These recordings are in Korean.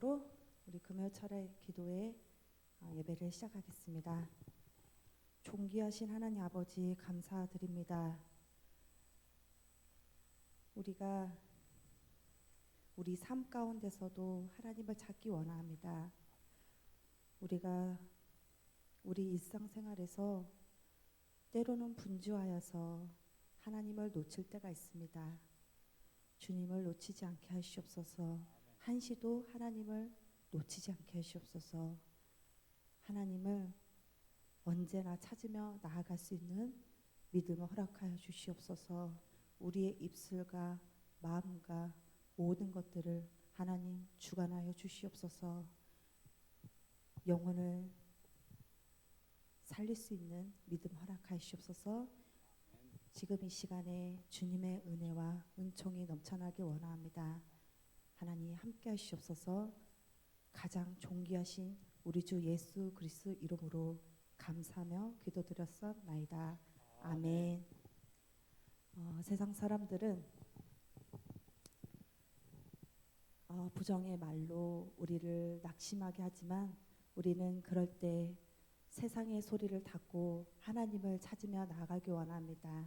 이름으로 우리 금요 철의 기도회 예배를 시작하겠습니다. 존귀하신 하나님 아버지 감사드립니다. 우리가 우리 삶 가운데서도 하나님을 찾기 원합니다. 우리가 우리 일상생활에서 때로는 분주하여서 하나님을 놓칠 때가 있습니다. 주님을 놓치지 않게 하시옵소서. 한시도 하나님을 놓치지 않게 하시옵소서. 하나님을 언제나 찾으며 나아갈 수 있는 믿음을 허락하여 주시옵소서. 우리의 입술과 마음과 모든 것들을 하나님 주관하여 주시옵소서. 영혼을 살릴 수 있는 믿음 허락하시옵소서. 지금 이 시간에 주님의 은혜와 은총이 넘쳐나길 원합니다. 하나님 함께 하시옵소서. 가장 존귀하신 우리 주 예수 그리스도 이름으로 감사하며 기도드렸사옵나이다. 아멘. 세상 사람들은 부정의 말로 우리를 낙심하게 하지만 우리는 그럴 때 세상의 소리를 닫고 하나님을 찾으며 나아가기 원합니다.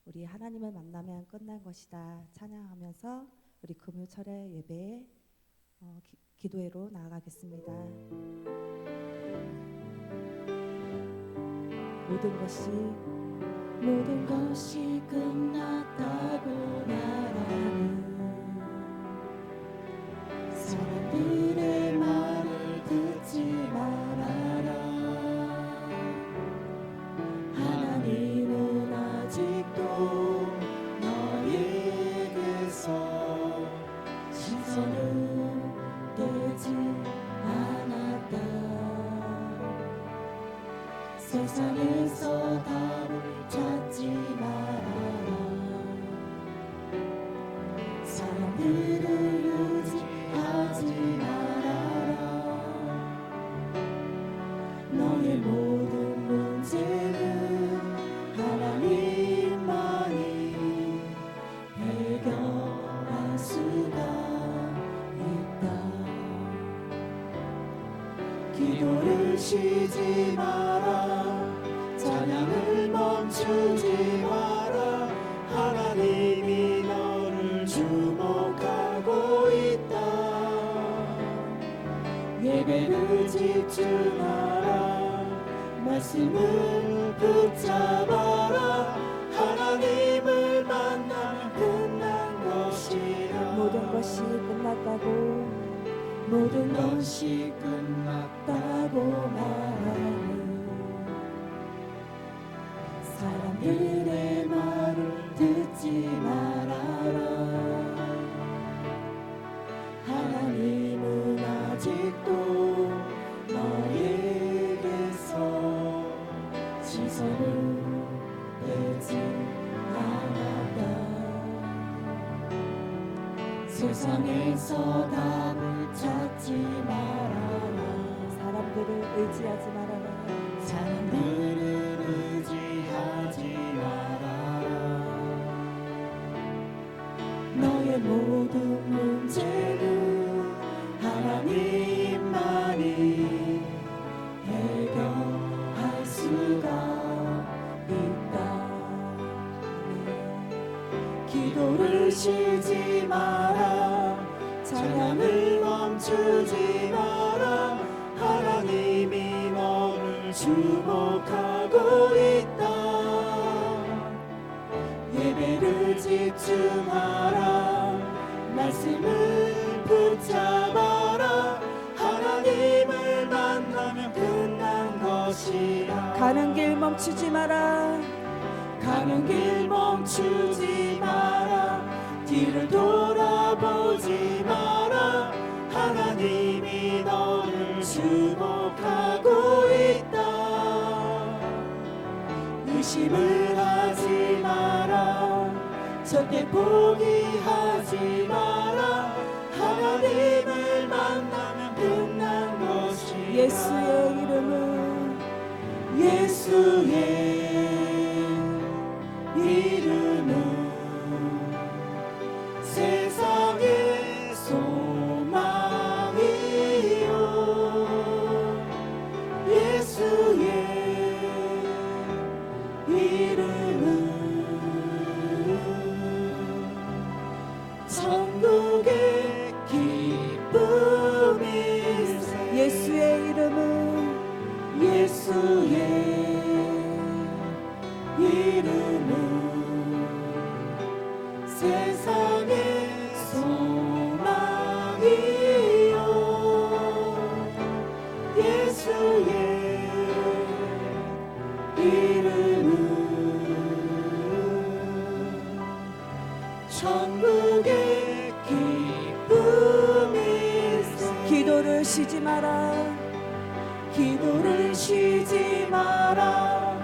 우리 하나님을 만나면 끝난 것이다 찬양하면서 우리 금요철의 예배에 기도회로 나아가겠습니다. 모든 것이 끝났다고 말하는 사람들의 말을 듣지 말아라. 하나님은 아직도 너에게서 시선을 떼지 않았다. 세상에서 답을 찾지 말아라. 사람들을 의지하지 말아라. 너의 모든 문제는 하나님만이 해결할 수가 있다. 기도를 쉬지 마라. 찬양을 멈추지 마라. 하나님이 너를 주목하고 있다. 예배를 집중하라. 말씀을 붙잡아라. 하나님을 만나면 끝난 것이라. 모든 것이 끝났다고 말하는 사람들의 말을 듣지 말아라. 하나님은 아직도 너에게서 시선을 떼지 않았다. 세상에서 답을 찾지 말아라. 사람들을 의지하지 말아라. 사람들을 의지하지 말아라. 너의 모든 문제는 하나님만이 해결할 수가 있다. 기도를 쉬지 마라. 찬양을 멈추지 마라. 하나님이 너를 주목하고 있다. 예배를 집중하라. 말씀을 붙잡아라. 하나님을 만나면 끝난 것이라. 가는 길 멈추지 마라. 가는 길 멈추지 마라. 뒤를 돌아보지 마라. 하나님이 너를 주목하고 있다. 의심을 하지 마라. 절대 포기하지 마라. 하나님을 만나면 끝난 것이. 예수의 이름은 예수의 이름은 세상의 소망이 기쁨일세. 예수의 이름은 예수의 이름은 세상의 소망이요. 예수의 이름은 천국의 기쁨일세. 기도를 쉬지 마라. 기도를 쉬지 마라.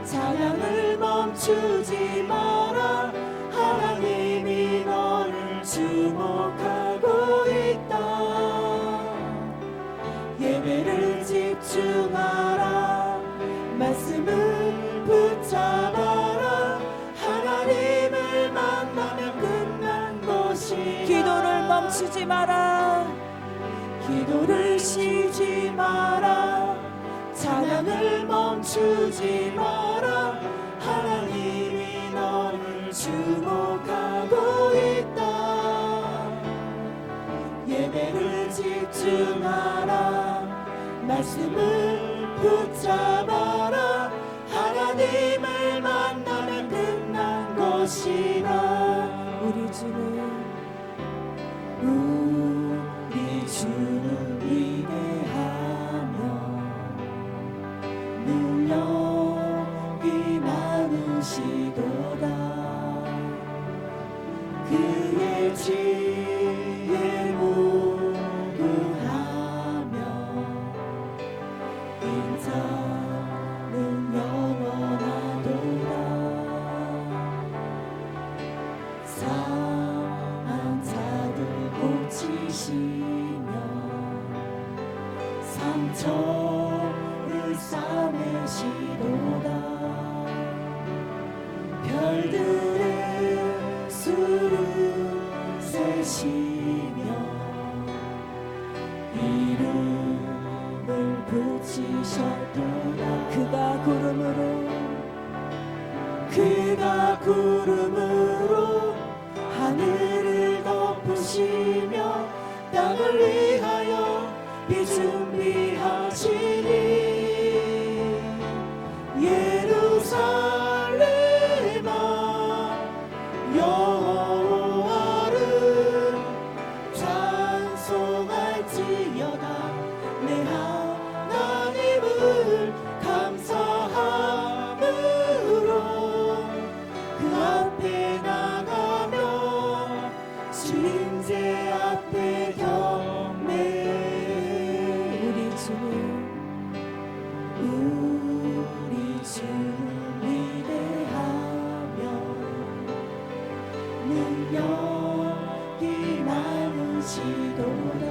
찬양을 멈추지 마라. 하나님이 너를 주목하고 있다. 예배를 집중하라. 말씀을 붙잡아라. 하나님을 만나면 끝난 것이. 기도를 멈추지 마라. 기도를 쉬지 마라. 찬양을 멈추지 마라. 하나님이 너를 주목하고 있다. 예배를 집중하라. 말씀을 붙잡아라. 하나님을 만나면 끝난 것이다. 우리 주는 우리 주는 위대하며 능력이 많으시도다. 그의 지혜 무궁하며 인자는 영원하도다. 상한 자들 고치시며 상처를 싸매시도다. 별들의 수를 세시며 이름을 붙이셨도다. 그가 구름으로 하늘을 덮으시며 땅을 위하여 비 준비하시니 예루살렘아 여호와를 찬송할지어다. 내 하나님을 감사함으로 그 앞에 나가며 주님제 앞에 경배. 우리 주는 위대하며 능력이 많으시도다.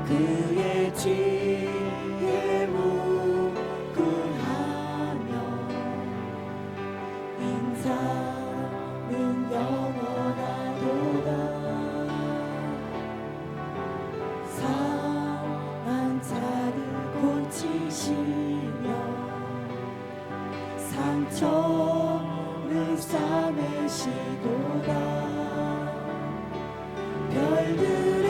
그의 지혜 무궁하며 인자는 영원하도다. 상한 자를 고치시며 상처를 싸매시도다. 별들의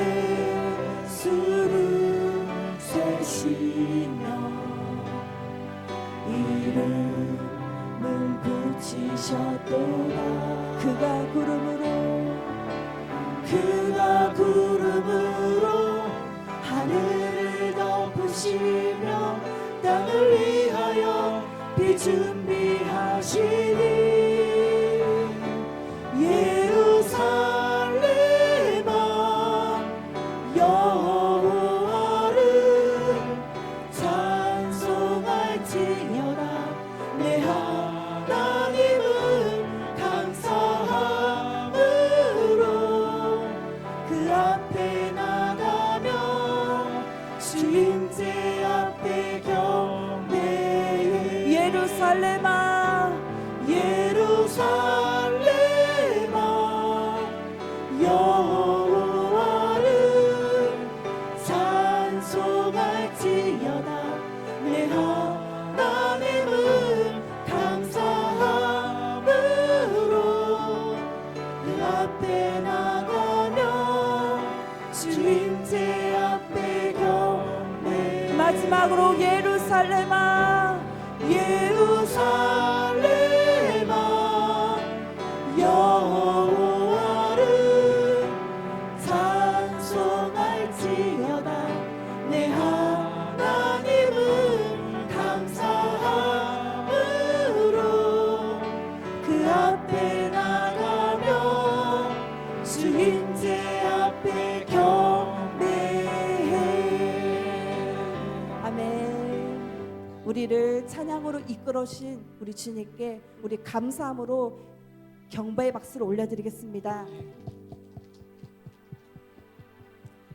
수를 세시며 이름을 붙이셨도다. 그가 구름으로 하늘을 덮으시며 땅을 위하여 비 준비하시니 예루살렘아 여호와를 찬송할지어다. 내 하나님을 감사함으로 그 앞에 나가며 주님제 앞에 경배해. 예루살렘 주임제 앞에 경배 마지막으로 예루살렘아 예루살렘아 여호와를 찬송할지어다 내 하나님은 감사함으로 그 앞에 나가며 주임제 앞에 경배해. 아멘. 우리를 찬양으로 이끌어신 우리 주님께 우리 감사함으로 경배의 박수를 올려드리겠습니다.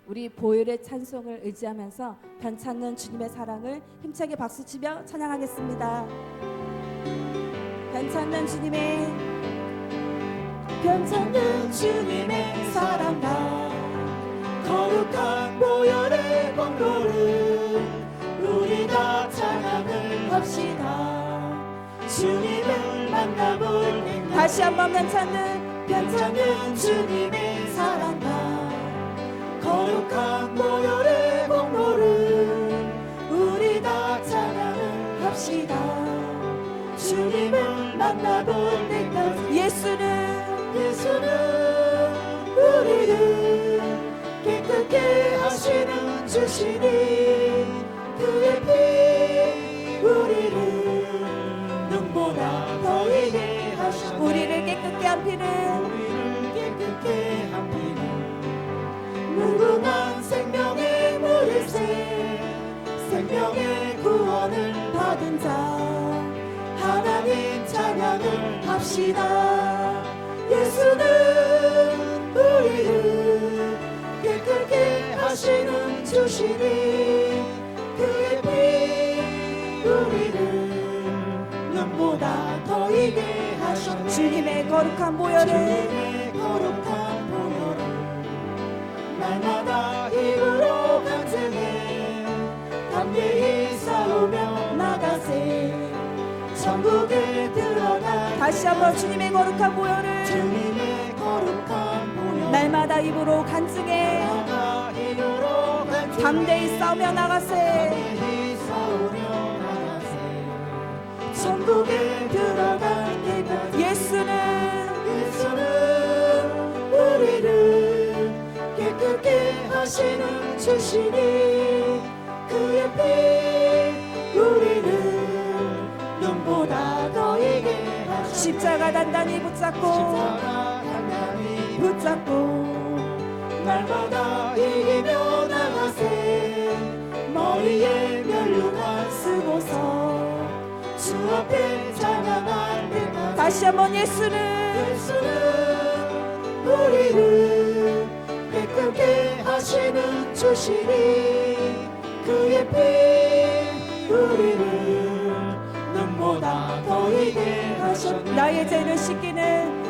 우리 보혈의 찬송을 의지하면서 변찮는 주님의 사랑을 힘차게 박수치며 찬양하겠습니다. 변찮는 주님의 변찮는 주님의 사랑과 거룩한 보혈의 공로를 우리 다 찬양을 합시다. 주님을 만나볼 때 다시 한번 변찮는 주님의 사랑과 거룩한 보혈의 공로를 우리 다 찬양을 합시다. 주님을 만나볼 때까지 예수는 우리를 깨끗게 하시는 주시니 그의 피 우리를 눈보다 더이게 하시네. 우리를 깨끗게 한 피는 무궁한 생명의 물일새 생명의 구원을 받은 자 하나님 찬양을 합시다. 예수는 우리를 깨끗게 하시는 주시니 그의 피 우리를 눈보다 더이게 하셨네. 주님의 거룩한 보혈을 날마다 힘으로 간증해 담대히 싸우며 나가세. 천국에 들어가 다시 한번 주님의 거룩한 보혈을 주님의 거룩한 보혈 날마다 입으로 간증해 날마다 힘으로 간증해 담대히 싸우며 나가세. 담대히 싸우며 나가세. 천국에 들어갈 때까지 예수는 우리를 깨끗게 하시는 주시니 그의 피 우리를 눈보다 더이게 하시네. 십자가 단단히 붙잡고 날마다 이기며 나가세. 머리에 면류관 쓰고서 주 앞에 찬양할 때까지 다시 한번 예수는 우리를 깨끗게 하시는 주시니 그의 피 우리를 눈보다 더이게 하셨네. 나의 죄를 씻기는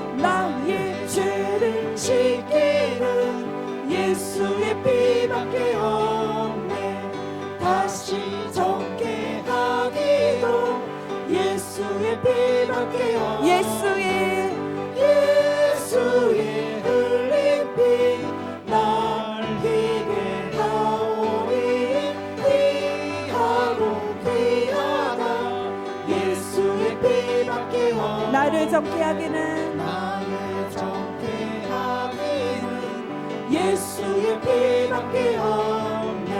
예수의 피밖에 없네. 다시 정케하기도 예수의 피밖에 없네. 예수의 흘린 피 날 희게 하오니 귀하고 귀하다. 예수의 피밖에 없네. 나를 정케하기는 예수의 피밖에 없네.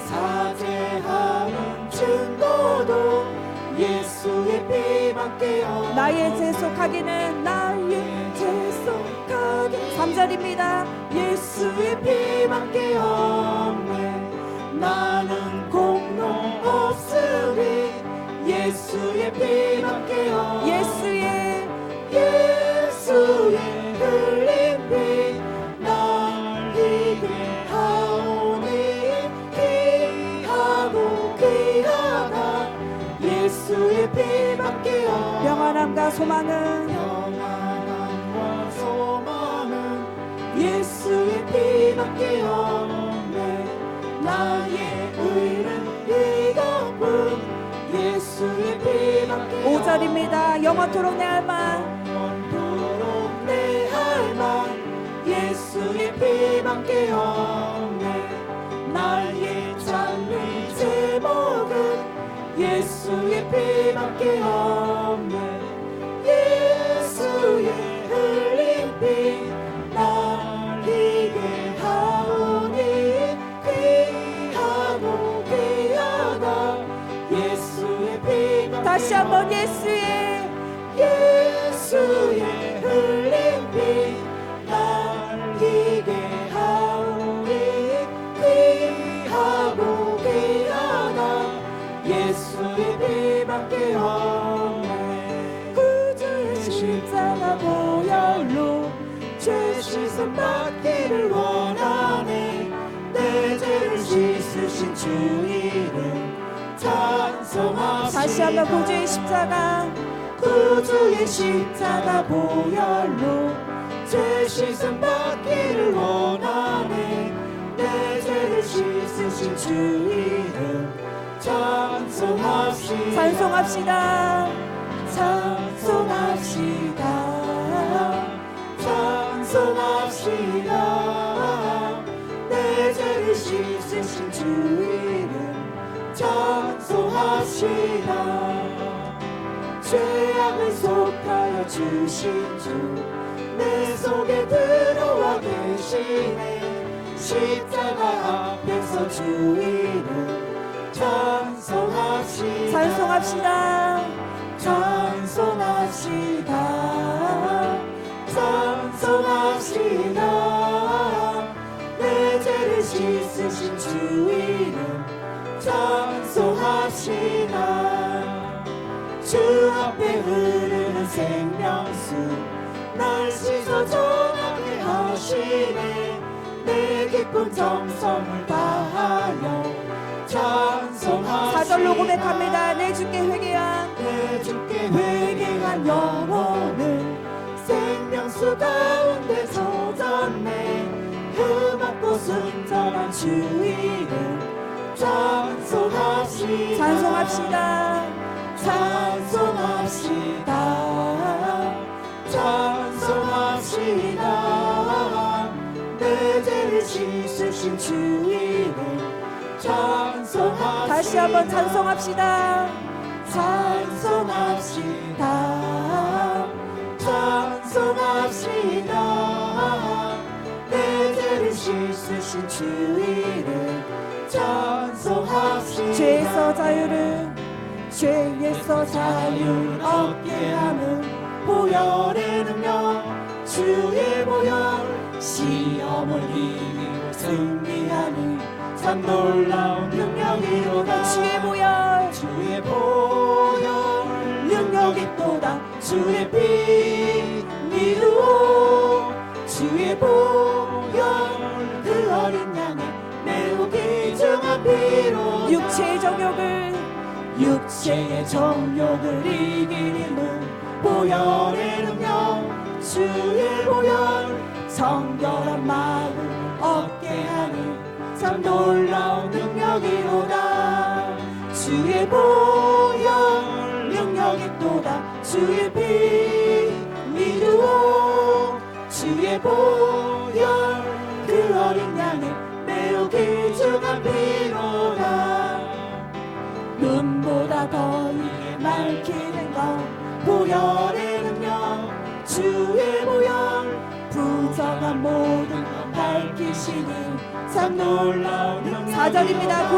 사죄하는 증거도 예수의 피밖에 없네. 나의 재속하기는 3절입니다. 예수의 피밖에 없네. 나는 공로 없으니 예수의 피밖에 없네. 예수의 흘린 피 날 희게 하오니 귀하고 귀하다. 예수의 피밖에 없네. 영원함과 소망은 예수의 피밖에 없네. 나의 의는 이것뿐 예수의 피밖에 5절입니다. 영원토록 내 할망 예수의 피밖에 없네. 예수의 피밖에 없네. 예수의 흘린 피 날 희게 하오니 귀하고 귀하다. 예수의 피밖에 다시 한번 예수의 흘린 피 날 희게 하오니 귀하고 귀하다. 예수의 피밖에 없네. 구주의 십자가 보혈로 죄 씻음 받기를 원하네. 내 죄를 씻으신 주 이름 찬송합시다. 다시 한번 구주의 십자가 구주의 십자가 보혈로 죄 씻음 받기를 원하네. 내 죄를 씻으신 주 이름 찬송합시다. 찬송합시다. 찬송합시다. 찬송합시다. 내 죄를 씻으신 주 이름 찬송합시다. 죄악을 속하여 주신 주 내 속에 들어와 계시네. 십자가 앞에서 주 이름 찬송합시다. 찬송합시다. 찬송합시다. 찬송합시다. 내 죄를 씻으신 주 이름 찬송합시다. 주 앞에 흐르는 생명수 날 씻어 정하게 하시네. 내 기쁜 정성을 다하여 찬송합시다. 사절로 고백합니다. 내 주께 회개한 내 주께 회개한 영혼을 생명수 가운데 젖었네. 흠없고 순전한 주 이름 찬송합시다. 찬송합시다. 찬송합시다. 찬송합시다. 내 죄를 씻으신 주 이름 찬송합시다. 다시 한번 찬송합시다. 찬송합시다. 찬송합시다. 내 죄를 씻으신 주 이름 찬송합시다. 죄에서 자유를 얻게 하는 보혈의 능력 주의 보혈 시험을 이기고 승리하는 참 놀라운 능력이로다. 주의 보혈 능력이 또다. 주의 피 미루어 주의 보혈 그 어린 양의 매우 귀중한 피로 육체의 정욕을 이긴 힘은 보혈의 능력 주의 보혈 성결한 마음 얻게 하는 참 놀라운 능력이로다. 주의 보혈 능력이 또다. 주의 피 미루어 주의 보혈 그 어린 양의 매우 귀중한 피로다. 눈보다 더 이게 맑히는 것 보혈의 능력 주의 보혈 부정한 모든 것 밝히시니 참 놀라운 능력. 4절입니다.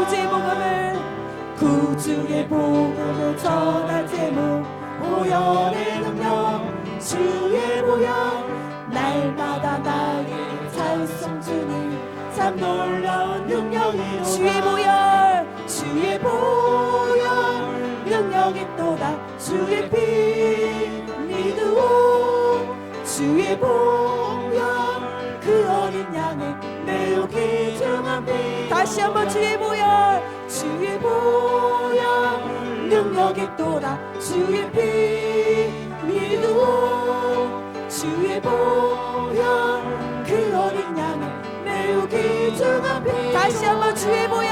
구주의 복음을 전할 제목 보혈의 능력 주의 보혈 날마다 나에게 찬송 주님 참 놀라운 능력이로다. 주의 보혈 능력이 또다. 주의 피 믿으오 주의 보혈 그 어린 양의 매우 귀중한 피. 다시 한번 주의 보혈 능력이 또다. 주의 피 믿으오 주의 보혈 그 어린 양의 매우 귀중한 피. 다시 한번 주의 보혈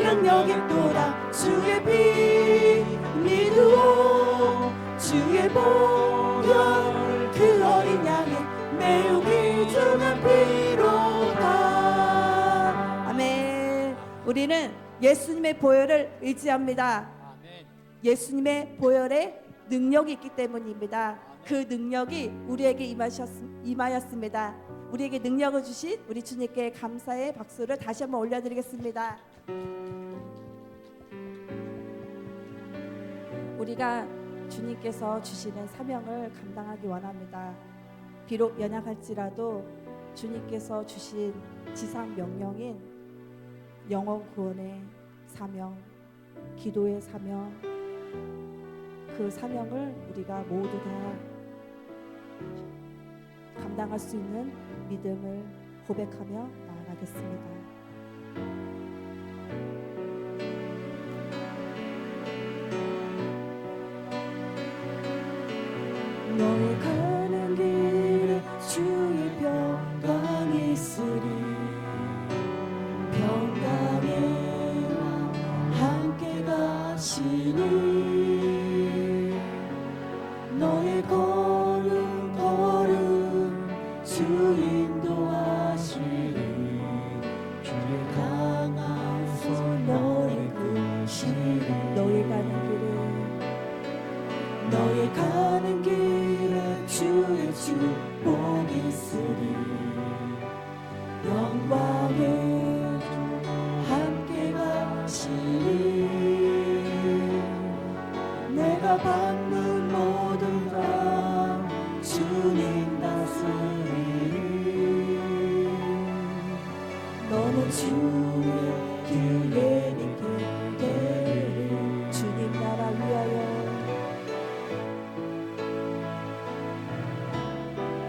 능력이 또다. 주의 피 믿으오 주의 보혈 그 어린 양의 매우 귀중한 피로다. 아멘. 우리는 예수님의 보혈을 의지합니다. 예수님의 보혈에 능력이 있기 때문입니다. 그 능력이 우리에게 임하였습니다. 우리에게 능력을 주신 우리 주님께 감사의 박수를 다시 한번 올려드리겠습니다. 우리가 주님께서 주시는 사명을 감당하기 원합니다. 비록 연약할지라도 주님께서 주신 지상 명령인 영혼 구원의 사명, 기도의 사명, 그 사명을 우리가 모두 다 감당할 수 있는 믿음을 고백하며 나아가겠습니다. 너의 가는 길에 주의 평강이 있으리. 평강의 왕 함께 가시니 너의 걸음 걸음 주 인도하시리. 주의 강한 손 너를 끄시리. 너의 가는 길에 주의 축복이 있으리. 영광의 주 함께 가시리. 내가 받는 모든 것 주님 다스리리. 너는 주의 길에 있게 되리. 주님 나라 위하여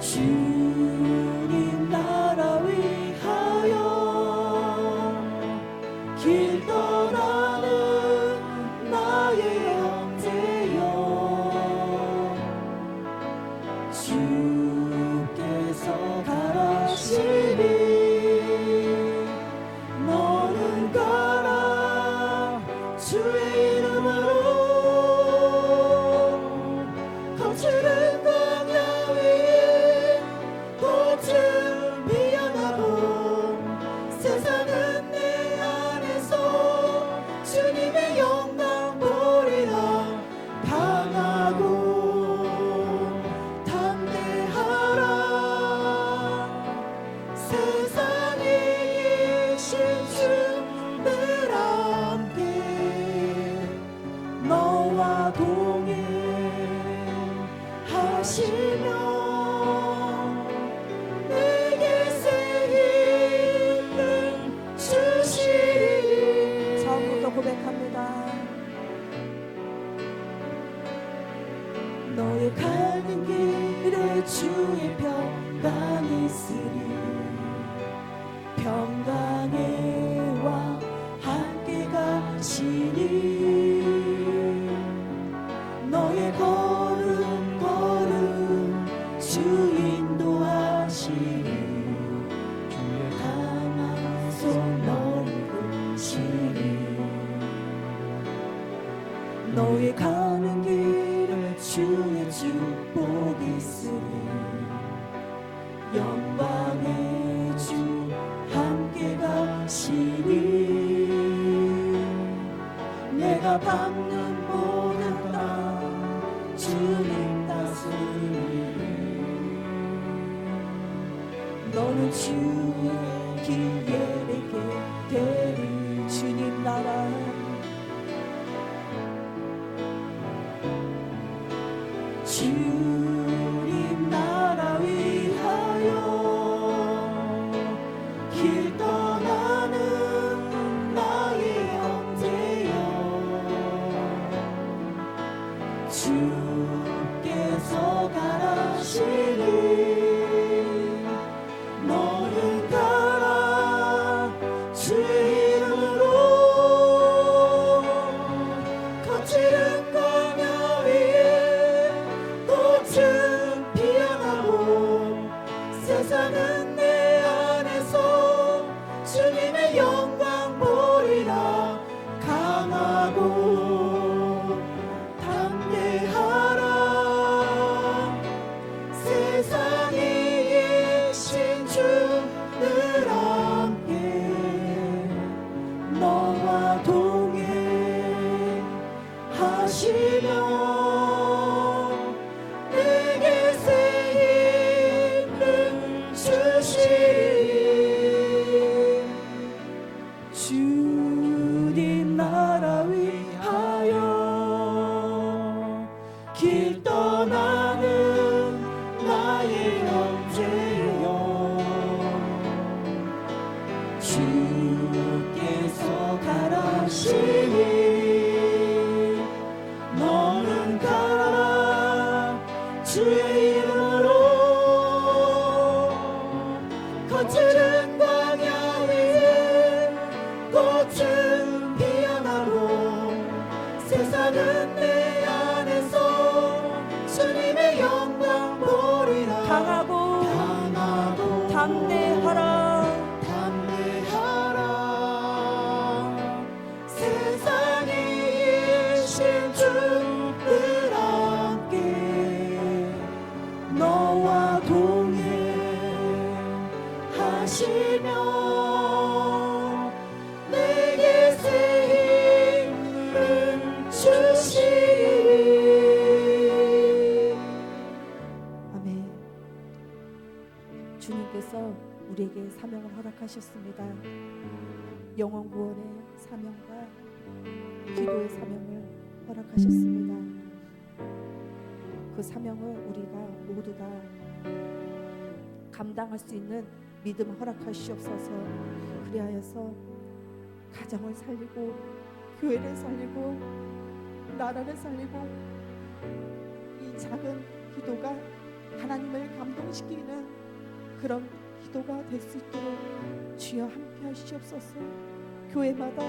주님 나라 위하여 길 떠나는 나의 형제여. 주께서 가라시니 너는 가라. 주의 이름으로 거칠은 광야 위에 꽃은 피어나고 세상은 내 안에서 주님의 영광 보리라. 강하고 담대하라. 세상에 계신 주늘 함께 너와 동행하시며 내게 새 힘을 주시리. 처음부터 고백합니다. 너의 가는 길에 주의 평강이 있으리. 평강의 왕 함께 가시니 너의 걸음 걸음 주 인도하시리. 주의 강한 손 너를 끄시리. 너의 가는 길에 주의 축복이 있으리. 영광의 주 함께 가시니 내가 밟는 모든 땅 주님 다스리리. 너는 주의 길에 있게 되리. 주님 나라 주님 나라 위하여 길 떠나는 나의 형제여. 주께서 가라시니 너는 가라. 주의 이름으로 거칠은 광야 위에 꽃은 주시리 주님 나라 위하여 길 떠나는 나의 형제여 주께서 가라시니 너는 가라 주의 이름으로 거칠은 광야 위에 꽃은 피어나고 세상은 내 안에서 주님의 영광 보리라 강하고 담대하라 세상에 이신 주를 함께 너와 동행하시며 내게 새 힘을 주시리. 아멘. 주님께서 우리에게 사명을 허락하셨습니다. 영혼 구원의 사명과 기도의 사명을 허락하셨습니다. 그 사명을 우리가 모두 다 감당할 수 있는 믿음을 허락하시옵소서. 그리하여서 가정을 살리고 교회를 살리고 나라를 살리고 이 작은 기도가 하나님을 감동시키는 그런 기도가 될 수 있도록 주여 함께 하시옵소서. 교회마다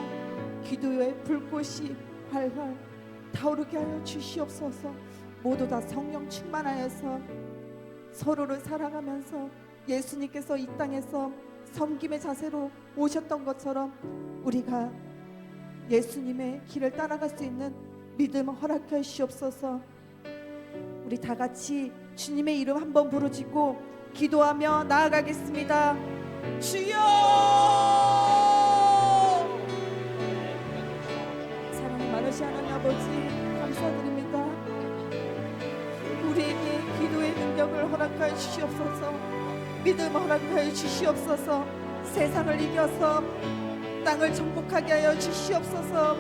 기도의 불꽃이 활활 타오르게 하여 주시옵소서. 모두 다 성령 충만하여서 서로를 사랑하면서 예수님께서 이 땅에서 섬김의 자세로 오셨던 것처럼 우리가 예수님의 길을 따라갈 수 있는 믿음을 허락해 주시옵소서. 우리 다 같이 주님의 이름 한번 부르짖고 기도하며 나아가겠습니다. 주여! 사랑 많으신 하나님 아버지 감사드립니다. 우리에게 기도의 능력을 허락하여 주시옵소서. 믿음을 허락하여 주시옵소서. 세상을 이겨서 땅을 정복하게 하여 주시옵소서.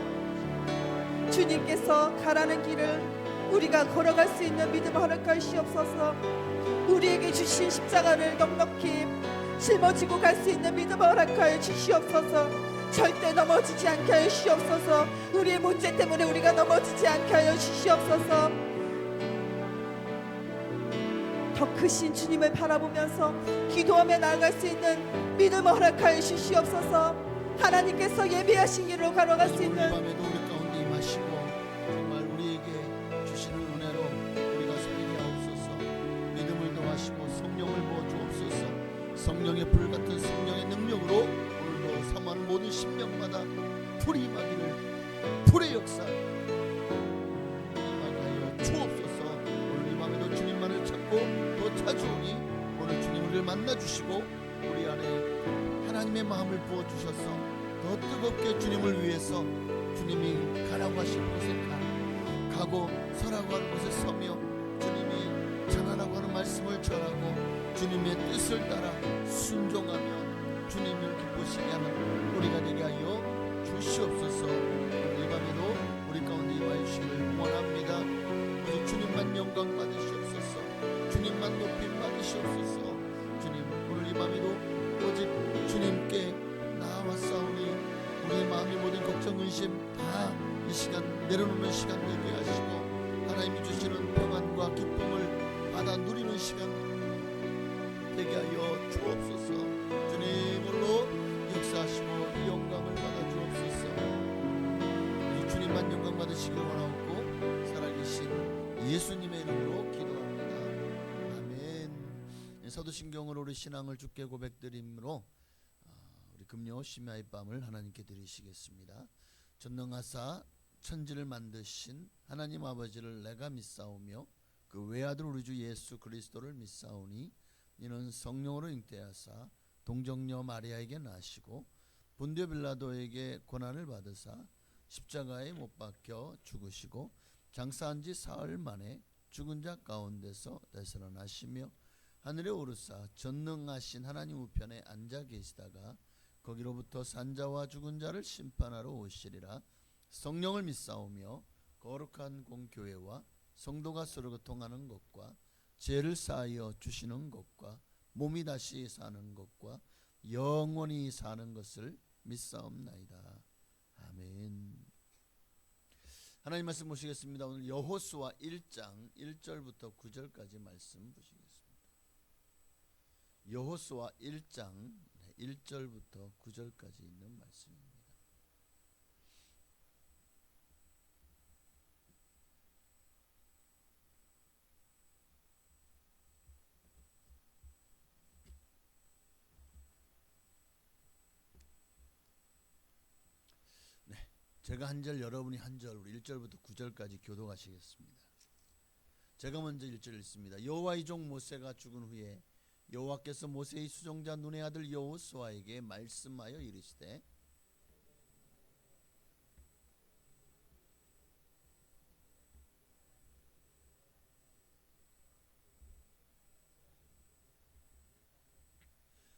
주님께서 가라는 길을 우리가 걸어갈 수 있는 믿음을 허락하여 주시옵소서. 우리에게 주신 십자가를 넉넉히 짊어지고 갈 수 있는 믿음을 허락하여 주시옵소서. 절대 넘어지지 않게 하여 주시옵소서. 우리의 문제 때문에 우리가 넘어지지 않게 하여 주시옵소서. 더 크신 주님을 바라보면서 기도하며 나아갈 수 있는 믿음을 허락하여 주시옵소서. 하나님께서 예비하신 길로 걸어갈 수 있는 오늘 밤에도 우리 가운데 임하시고 정말 우리에게 주시는 은혜로 우리가 살게 하옵소서. 믿음을 더하시고 성령을 부어주옵소서. 성령의 불 같은 성령의 능력으로 오늘도 사모하는 모든 심령마다 불이 임하기를, 불의 역사 임하게 하여 주옵소서. 오늘 이 밤에도 주님만을 찾고 더 찾으오니 오늘 주님 우리를 만나주시고 우리 안에 하나님의 마음을 부어주셔서 더 뜨겁게 주님을 위해서 주님이 가라고 하실 곳에 가고 서라고 하는 곳에 서며 주님이 전하라고 하는 말씀을 전하고 주님의 뜻을 따라 순종하며 주님을 기쁘시게 하는 우리가 되게 하여 주시옵소서. 이 밤에도 우리 가운데 임하여 주시기를 원합니다. 오직 주님만 영광 받으시옵소서. 주님만 높임 받으시옵소서. 주님 오늘 이 밤에도 오직 주님께 나와싸우니 우리의 마음의 모든 걱정 의심 다 이 시간 내려놓는 시간 되게 하시고 하나님이 주시는 평안과 기쁨을 받아 누리는 시간 되게 하여 주옵소서. 주님으로 역사하시고 이 영광을 받아 주옵소서. 이 주님만 영광 받으시길 원하옵고 살아계신 예수님의 이름으로 기도합니다. 아멘. 사도신경으로 우리 신앙을 주께 고백드림으로 우리 금요 심야의 밤을 하나님께 드리시겠습니다. 전능하사 천지를 만드신 하나님 아버지를 내가 믿사오며 그 외아들 우리 주 예수 그리스도를 믿사오니 이는 성령으로 잉태하사 동정녀 마리아에게 나시고 본디오 빌라도에게 고난을 받으사 십자가에 못 박혀 죽으시고 장사한 지 사흘 만에 죽은 자 가운데서 되살아나시며 하늘에 오르사 전능하신 하나님 우편에 앉아 계시다가 거기로부터 산자와 죽은 자를 심판하러 오시리라. 성령을 믿사오며 거룩한 공교회와 성도가 서로 교통하는 것과 죄를 사하여 주시는 것과 몸이 다시 사는 것과 영원히 사는 것을 믿사옵나이다. 아멘. 하나님 말씀 보시겠습니다. 오늘 여호수아 1장 1절부터 9절까지 말씀 보시겠습니다. 여호수아 1장 1절부터 9절까지 있는 말씀입니다. 제가 한 절, 여러분이 한 절, 우리 1절부터 9절까지 교독하시겠습니다. 제가 먼저 1절 읽습니다. 여호와의 종 모세가 죽은 후에 여호와께서 모세의 수종자 눈의 아들 여호수아에게 말씀하여 이르시되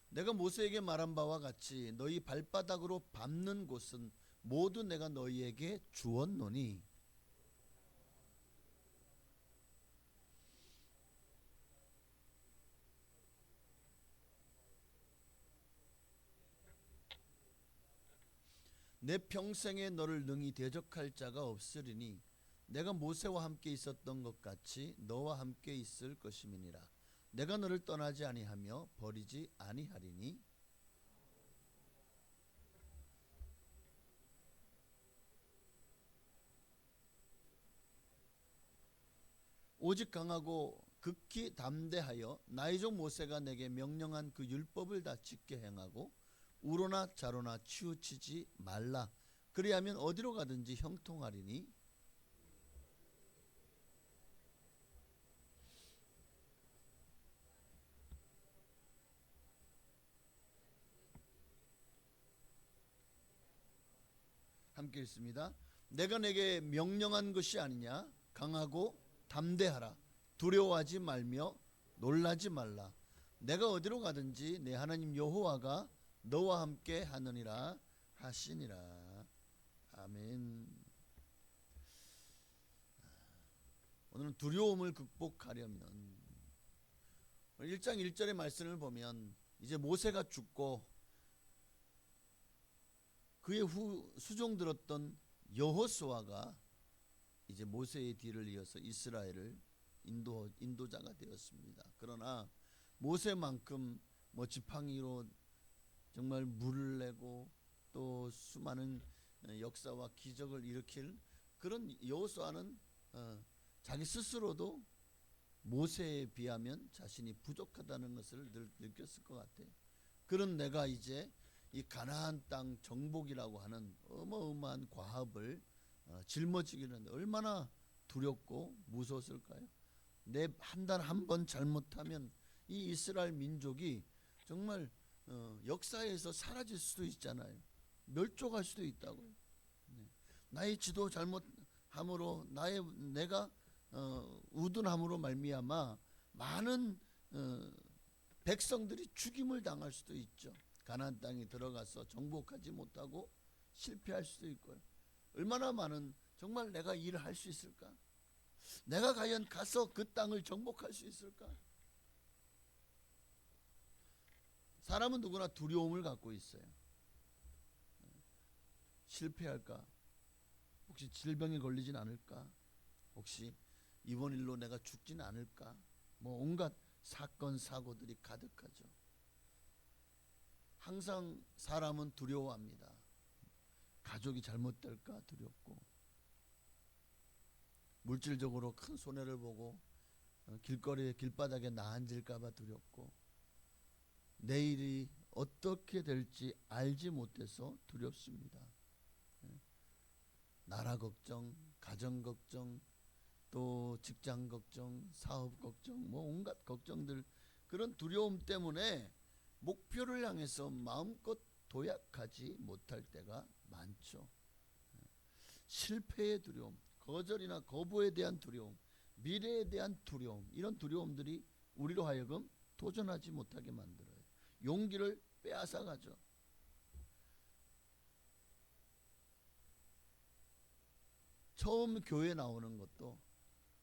내가 모세에게 말한 바와 같이 너희 발바닥으로 밟는 곳은 모두 내가 너희에게 주었노니 내 평생에 너를 능히 대적할 자가 없으리니 내가 모세와 함께 있었던 것 같이 너와 함께 있을 것임이니라. 내가 너를 떠나지 아니하며 버리지 아니하리니 오직 강하고 극히 담대하여 나의 종 모세가 내게 명령한 그 율법을 다 지켜 행하고 우로나 좌로나 치우치지 말라. 그리하면 어디로 가든지 형통하리니 함께 읽습니다. 내가 내게 명령한 것이 아니냐. 강하고 담대하라. 두려워하지 말며 놀라지 말라. 내가 어디로 가든지 내 하나님 여호와가 너와 함께 하느니라 하시니라. 아멘. 오늘은 두려움을 극복하려면 1장 1절의 말씀을 보면 이제 모세가 죽고 그의 후 수종 들었던 여호수아가 이제 모세의 뒤를 이어서 이스라엘을 인도자가 되었습니다. 그러나 모세만큼 지팡이로 정말 물을 내고 또 수많은 역사와 기적을 일으킬 그런 여호수아는 자기 스스로도 모세에 비하면 자신이 부족하다는 것을 늘 느꼈을 것 같아요. 그런 내가 이제 이 가나안 땅 정복이라고 하는 어마어마한 과업을 짊어지기는 하는데 얼마나 두렵고 무서웠을까요? 내 한 달 한 번 잘못하면 이 이스라엘 민족이 정말 역사에서 사라질 수도 있잖아요. 멸종할 수도 있다고요. 나의 지도 잘못함으로 내가 우둔함으로 말미암아 많은 백성들이 죽임을 당할 수도 있죠. 가나안 땅에 들어가서 정복하지 못하고 실패할 수도 있고요. 얼마나 많은 정말 내가 일을 할 수 있을까? 내가 과연 가서 그 땅을 정복할 수 있을까? 사람은 누구나 두려움을 갖고 있어요. 실패할까? 혹시 질병에 걸리진 않을까? 혹시 이번 일로 내가 죽진 않을까? 온갖 사건 사고들이 가득하죠. 항상 사람은 두려워합니다. 가족이 잘못될까 두렵고, 물질적으로 큰 손해를 보고 길거리에 길바닥에 나앉을까봐 두렵고, 내일이 어떻게 될지 알지 못해서 두렵습니다. 나라 걱정, 가정 걱정, 또 직장 걱정, 사업 걱정, 온갖 걱정들, 그런 두려움 때문에 목표를 향해서 마음껏 도약하지 못할 때가 많죠. 실패의 두려움, 거절이나 거부에 대한 두려움, 미래에 대한 두려움, 이런 두려움들이 우리로 하여금 도전하지 못하게 만들어요. 용기를 빼앗아 가죠. 처음 교회 나오는 것도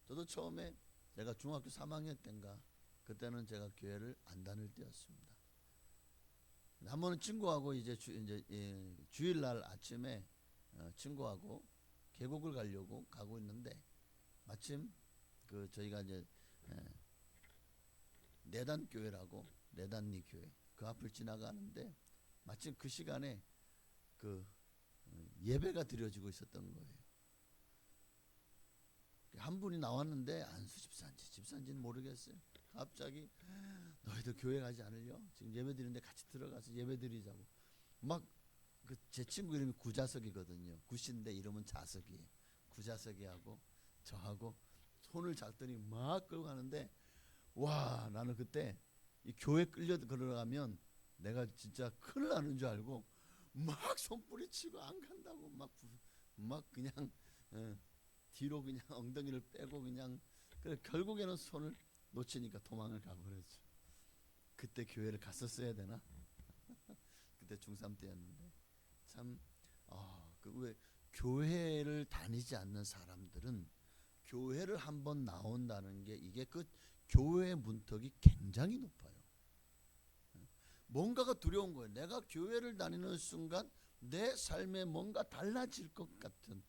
저도 처음에 제가 중학교 3학년 때인가 그때는 제가 교회를 안 다닐 때였습니다. 한 번은 친구하고 이제 주일날 아침에 친구하고 계곡을 가려고 가고 있는데 마침 그 저희가 이제 내단 교회라고 내단리 교회 그 앞을 지나가는데 마침 그 시간에 그 예배가 드려지고 있었던 거예요. 한 분이 나왔는데 안수 집사인지는 모르겠어요. 갑자기 너희들 교회 가지 않으려? 지금 예배 드리는데 같이 들어가서 예배 드리자고. 막 그 제 친구 이름이 구자석이거든요. 구신데 이름은 자석이에요. 구자석이하고 저하고 손을 잡더니 막 끌고 가는데 와 나는 그때 이 교회 끌려 들어가면 내가 진짜 큰일 나는 줄 알고 막 손뿌리치고 안 간다고 막 그냥 뒤로 그냥 엉덩이를 빼고 그냥 그래 결국에는 손을 놓치니까 도망을 가버렸죠. 그때 교회를 갔었어야 되나? 그때 중3 때였는데 참 그 왜 교회를 다니지 않는 사람들은 교회를 한번 나온다는 게 이게 그 교회의 문턱이 굉장히 높아요. 뭔가가 두려운 거예요. 내가 교회를 다니는 순간 내 삶에 뭔가 달라질 것 같은.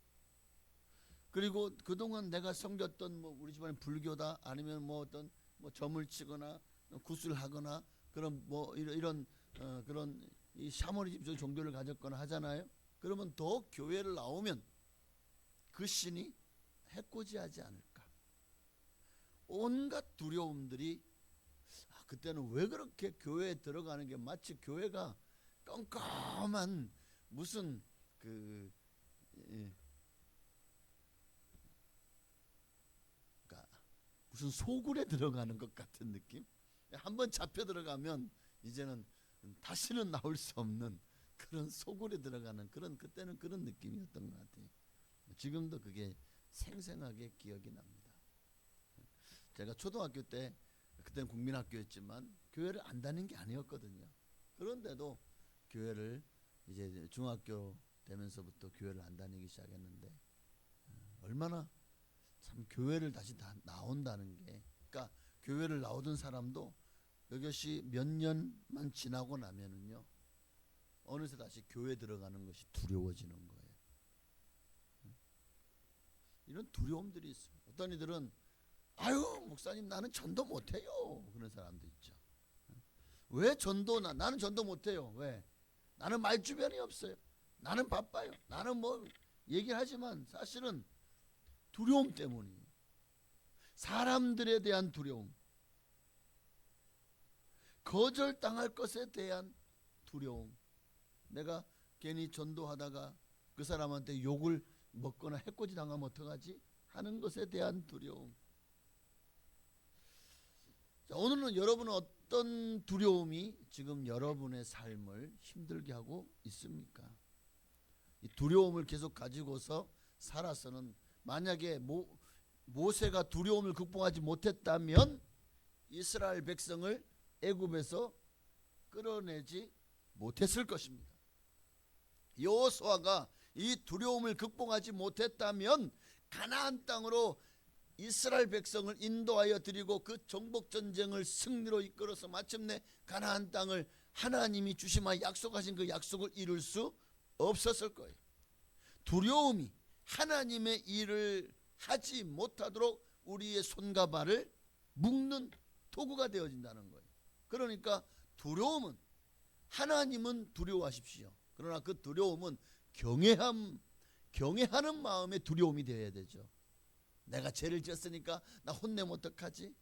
그리고 그동안 내가 섬겼던 뭐 우리 집안은 불교다 아니면 뭐 어떤 뭐 점을 치거나 구슬하거나 그런 뭐 이런 그런 이 샤머니즘 종교를 가졌거나 하잖아요. 그러면 더 교회를 나오면 그 신이 해코지하지 않을까. 온갖 두려움들이 그때는 왜 그렇게 교회에 들어가는 게 마치 교회가 껌껌한 무슨 그 무슨 소굴에 들어가는 것 같은 느낌? 한번 잡혀 들어가면 이제는 다시는 나올 수 없는 그런 소굴에 들어가는 그런 그때는 그런 느낌이었던 것 같아요. 지금도 그게 생생하게 기억이 납니다. 제가 초등학교 때 그때는 국민학교였지만 교회를 안 다닌 게 아니었거든요. 그런데도 교회를 이제 중학교 되면서부터 교회를 안 다니기 시작했는데 얼마나 참 교회를 다시 나온다는 게 그러니까 교회를 나오던 사람도 이것이 몇 년만 지나고 나면은요 어느새 다시 교회 들어가는 것이 두려워지는 거예요. 이런 두려움들이 있어요. 어떤 이들은 아유 목사님 나는 전도 못해요 그런 사람도 있죠. 왜 나는 전도 못해요. 왜? 나는 말주변이 없어요. 나는 바빠요. 나는 뭐 얘기하지만 사실은 두려움 때문이에요. 사람들에 대한 두려움, 거절당할 것에 대한 두려움. 내가 괜히 전도하다가 그 사람한테 욕을 먹거나 해코지 당하면 어떡하지? 하는 것에 대한 두려움. 자, 오늘은 여러분은 어떤 두려움이 지금 여러분의 삶을 힘들게 하고 있습니까? 이 두려움을 계속 가지고서 살아서는 만약에 모세가 두려움을 극복하지 못했다면 이스라엘 백성을 애굽에서 끌어내지 못했을 것입니다. 여호수아가 이 두려움을 극복하지 못했다면 가나안 땅으로 이스라엘 백성을 인도하여 드리고 그 정복 전쟁을 승리로 이끌어서 마침내 가나안 땅을 하나님이 주시마 약속하신 그 약속을 이룰 수 없었을 거예요. 두려움이 하나님의 일을 하지 못하도록 우리의 손과 발을 묶는 도구가 되어진다는 거예요. 그러니까 두려움은 하나님은 두려워하십시오. 그러나 그 두려움은 경외하는 마음의 두려움이 되어야 되죠. 내가 죄를 지었으니까 나 혼내면 어떡하지?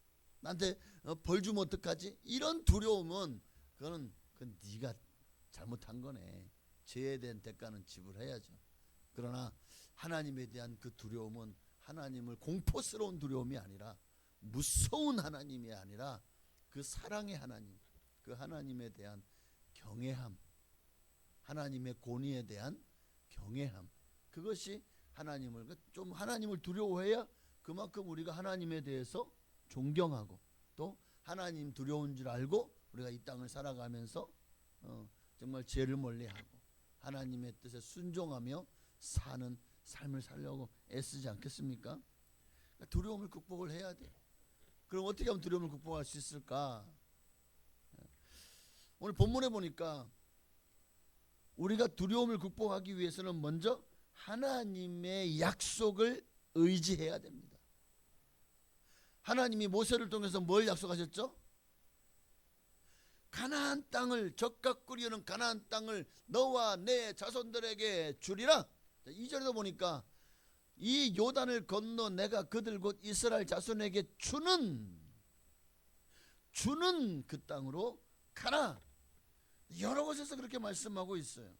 나한테 벌 주면 어떡하지? 이런 두려움은 그건 네가 잘못한 거네. 죄에 대한 대가는 지불해야죠. 그러나 하나님에 대한 그 두려움은 하나님을 공포스러운 두려움이 아니라 무서운 하나님이 아니라 그 사랑의 하나님, 그 하나님에 대한 경외함, 하나님의 권위에 대한 경외함, 그것이 하나님을 두려워해야 그만큼 우리가 하나님에 대해서 존경하고 또 하나님 두려운 줄 알고 우리가 이 땅을 살아가면서 정말 죄를 멀리하고 하나님의 뜻에 순종하며 사는 삶을 살려고 애쓰지 않겠습니까? 그러니까 두려움을 극복을 해야 돼. 그럼 어떻게 하면 두려움을 극복할 수 있을까? 오늘 본문에 보니까 우리가 두려움을 극복하기 위해서는 먼저 하나님의 약속을 의지해야 됩니다. 하나님이 모세를 통해서 뭘 약속하셨죠? 가나안 땅을 적각 꾸리는 가나안 땅을 너와 내 자손들에게 주리라. 2절에도 보니까 이 요단을 건너 내가 그들 곧 이스라엘 자손에게 주는 그 땅으로 가라. 여러 곳에서 그렇게 말씀하고 있어요.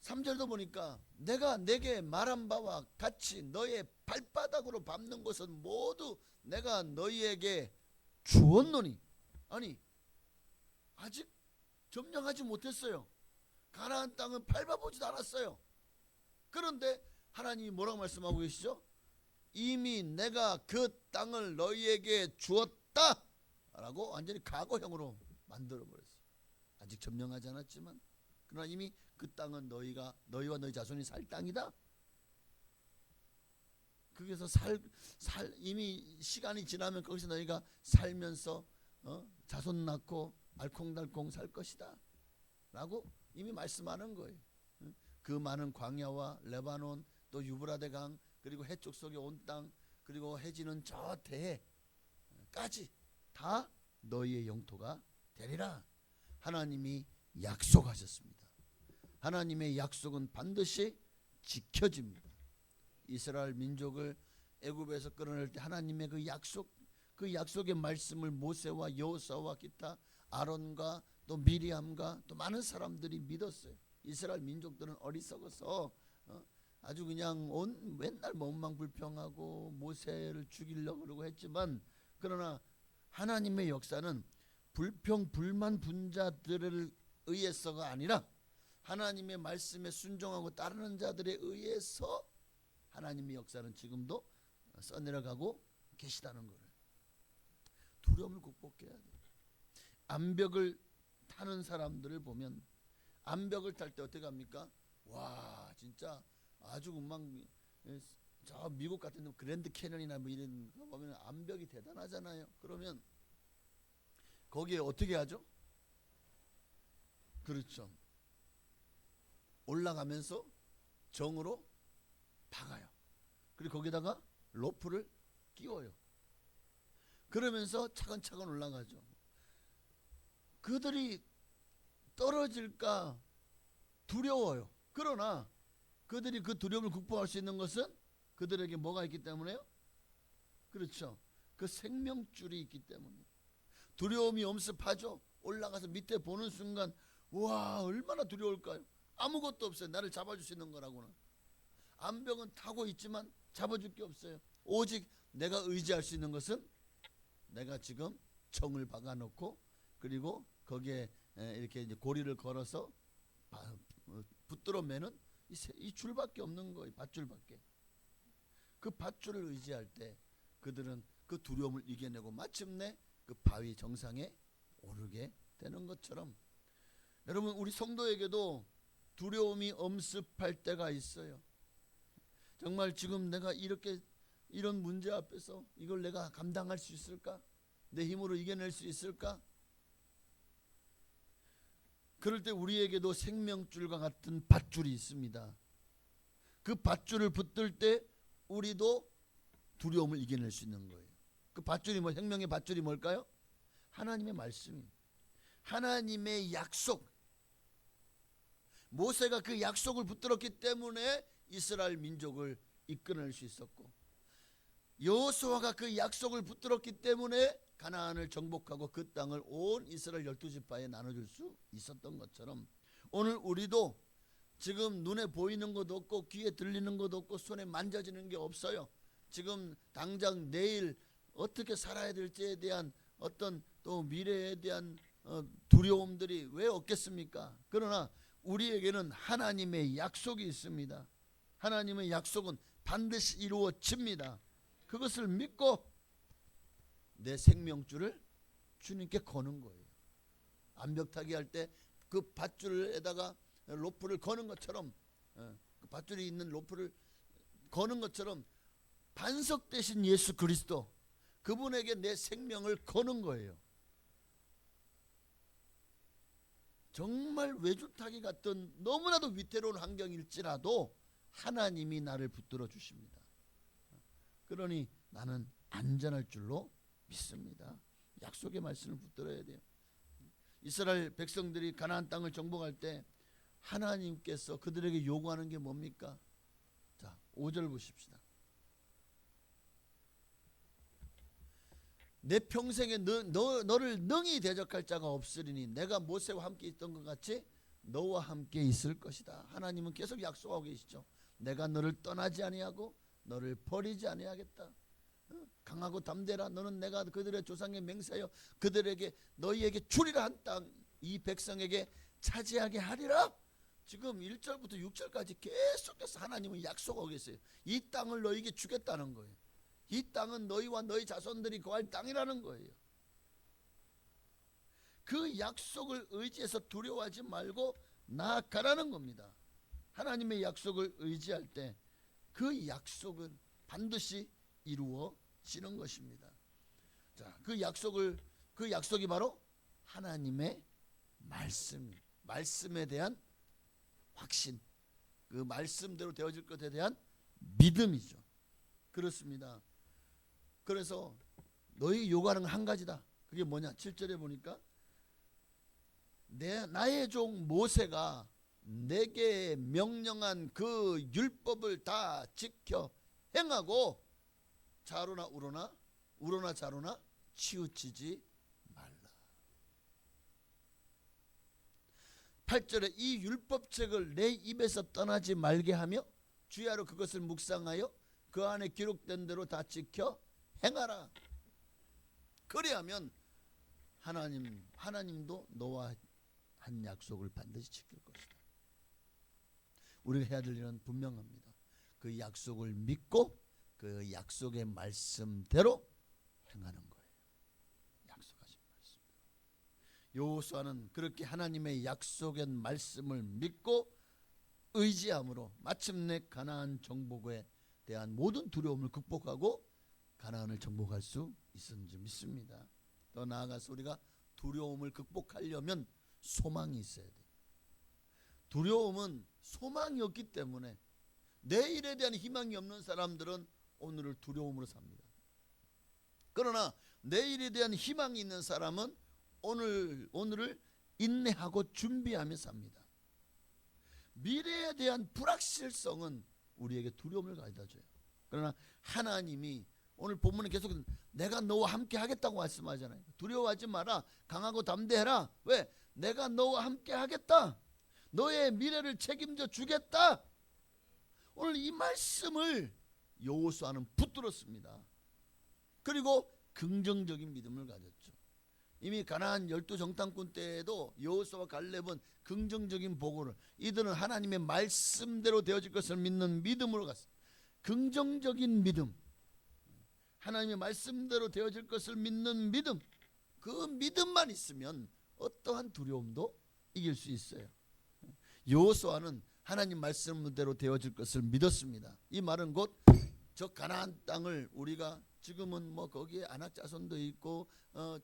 3절도 보니까 내가 내게 말한 바와 같이 너의 발바닥으로 밟는 곳은 모두 내가 너희에게 주었노니. 아니 아직 점령하지 못했어요. 가나안 땅은 밟아보지도 않았어요. 그런데 하나님이 뭐라고 말씀하고 계시죠? 이미 내가 그 땅을 너희에게 주었다 라고 완전히 과거형으로 만들어버렸어요. 아직 점령하지 않았지만 그러나 이미 그 땅은 너희와 너희 자손이 살 땅이다. 거기서 이미 시간이 지나면 거기서 너희가 살면서 자손 낳고 알콩달콩 살 것이다 라고 이미 말씀하는 거예요. 그 많은 광야와 레바논 또 유브라데 강 그리고 해쪽 속에 온 땅 그리고 해지는 저 대해까지 다 너희의 영토가 되리라. 하나님이 약속하셨습니다. 하나님의 약속은 반드시 지켜집니다. 이스라엘 민족을 애굽에서 끌어낼 때 하나님의 그 약속의 말씀을 모세와 여호수아와 기타 아론과 또 미리암과 또 많은 사람들이 믿었어요. 이스라엘 민족들은 어리석어서 아주 그냥 맨날 원망불평하고 모세를 죽이려고 그러고 했지만 그러나 하나님의 역사는 불평 불만 분자들을 의해서가 아니라 하나님의 말씀에 순종하고 따르는 자들에 의해서 하나님의 역사는 지금도 써내려가고 계시다는 거예요. 두려움을 극복해야 돼요. 암벽을 타는 사람들을 보면 암벽을 탈 때 어떻게 합니까? 와 진짜 아주 금방 저 미국 같은 데 그랜드 캐년이나 뭐 이런 거 보면 암벽이 대단하잖아요. 그러면 거기에 어떻게 하죠? 그렇죠. 올라가면서 정으로 박아요. 그리고 거기다가 로프를 끼워요. 그러면서 차근차근 올라가죠. 그들이 떨어질까 두려워요. 그러나 그들이 그 두려움을 극복할 수 있는 것은 그들에게 뭐가 있기 때문에요? 그렇죠. 그 생명줄이 있기 때문에. 두려움이 엄습하죠. 올라가서 밑에 보는 순간 와 얼마나 두려울까요? 아무것도 없어요. 나를 잡아줄 수 있는 거라고는. 암벽은 타고 있지만 잡아줄 게 없어요. 오직 내가 의지할 수 있는 것은 내가 지금 정을 박아놓고 그리고 거기에 이렇게 이제 고리를 걸어서 붙들어 매는 이 줄밖에 없는 거예요. 밧줄밖에. 그 밧줄을 의지할 때 그들은 그 두려움을 이겨내고 마침내 그 바위 정상에 오르게 되는 것처럼 여러분 우리 성도에게도 두려움이 엄습할 때가 있어요. 정말 지금 내가 이런 문제 앞에서 이걸 내가 감당할 수 있을까? 내 힘으로 이겨낼 수 있을까? 그럴 때 우리에게도 생명줄과 같은 밧줄이 있습니다. 그 밧줄을 붙들 때 우리도 두려움을 이겨낼 수 있는 거예요. 그 밧줄이 생명의 밧줄이 뭘까요? 하나님의 말씀입니다. 하나님의 약속. 모세가 그 약속을 붙들었기 때문에 이스라엘 민족을 이끌어낼 수 있었고 여호수아가 그 약속을 붙들었기 때문에 가나안을 정복하고 그 땅을 온 이스라엘 12지파에 나눠줄 수 있었던 것처럼 오늘 우리도 지금 눈에 보이는 것도 없고 귀에 들리는 것도 없고 손에 만져지는 게 없어요. 지금 당장 내일 어떻게 살아야 될지에 대한 어떤 또 미래에 대한 두려움들이 왜 없겠습니까? 그러나 우리에게는 하나님의 약속이 있습니다. 하나님의 약속은 반드시 이루어집니다. 그것을 믿고 내 생명줄을 주님께 거는 거예요. 암벽타기 할 때 그 밧줄에다가 로프를 거는 것처럼, 그 밧줄이 있는 로프를 거는 것처럼 반석 대신 예수 그리스도, 그분에게 내 생명을 거는 거예요. 정말 외줄타기 같은 너무나도 위태로운 환경일지라도 하나님이 나를 붙들어 주십니다. 그러니 나는 안전할 줄로 믿습니다. 약속의 말씀을 붙들어야 돼요. 이스라엘 백성들이 가나안 땅을 정복할 때 하나님께서 그들에게 요구하는 게 뭡니까? 자, 5절 보십시다. 내 평생에 너를 능히 대적할 자가 없으리니 내가 모세와 함께 있던 것 같이 너와 함께 있을 것이다. 하나님은 계속 약속하고 계시죠. 내가 너를 떠나지 아니하고 너를 버리지 아니하겠다. 강하고 담대라. 너는 내가 그들의 조상에 맹세하여 그들에게 너희에게 주리라 한 땅 이 백성에게 차지하게 하리라. 지금 1절부터 6절까지 계속해서 하나님은 약속하고 계세요. 이 땅을 너희에게 주겠다는 거예요. 이 땅은 너희와 너희 자손들이 거할 땅이라는 거예요. 그 약속을 의지해서 두려워하지 말고 나아가라는 겁니다. 하나님의 약속을 의지할 때 그 약속은 반드시 이루어지는 것입니다. 자, 그 약속이 바로 하나님의 말씀에 대한 확신, 그 말씀대로 되어질 것에 대한 믿음이죠. 그렇습니다. 그래서 너희 요구하는 건 한 가지다. 그게 뭐냐? 7절에 보니까 나의 종 모세가 내게 명령한 그 율법을 다 지켜 행하고 좌로나 우로나 좌로나 치우치지 말라. 8절에 이 율법책을 내 입에서 떠나지 말게 하며 주야로 그것을 묵상하여 그 안에 기록된 대로 다 지켜 행하라. 그리하면 하나님도 너와 한 약속을 반드시 지킬 것이다. 우리가 해야 될 일은 분명합니다. 그 약속을 믿고 그 약속의 말씀대로 행하는 거예요. 약속하신 말씀. 여호수아는 그렇게 하나님의 약속의 말씀을 믿고 의지함으로 마침내 가나안 정복에 대한 모든 두려움을 극복하고 가나안을 정복할 수 있었는지 믿습니다. 더 나아가서 우리가 두려움을 극복하려면 소망이 있어야 돼요. 두려움은 소망이 없기 때문에 내일에 대한 희망이 없는 사람들은 오늘을 두려움으로 삽니다. 그러나 내일에 대한 희망이 있는 사람은 오늘을 인내하고 준비하며 삽니다. 미래에 대한 불확실성은 우리에게 두려움을 가져다 줘요. 그러나 하나님이 오늘 본문에 계속 내가 너와 함께 하겠다고 말씀하잖아요. 두려워하지 마라. 강하고 담대해라. 왜? 내가 너와 함께 하겠다. 너의 미래를 책임져 주겠다. 오늘 이 말씀을 여호수아는 붙들었습니다. 그리고 긍정적인 믿음을 가졌죠. 이미 가나안 12정탐꾼 때에도 여호수아와 갈렙은 긍정적인 보고를, 이들은 하나님의 말씀대로 되어질 것을 믿는 믿음으로 갔어요. 긍정적인 믿음, 하나님의 말씀대로 되어질 것을 믿는 믿음, 그 믿음만 있으면 어떠한 두려움도 이길 수 있어요. 여호수아는 하나님 말씀대로 되어질 것을 믿었습니다. 이 말은 곧 저 가나안 땅을 우리가 지금은 뭐 거기에 안악자손도 있고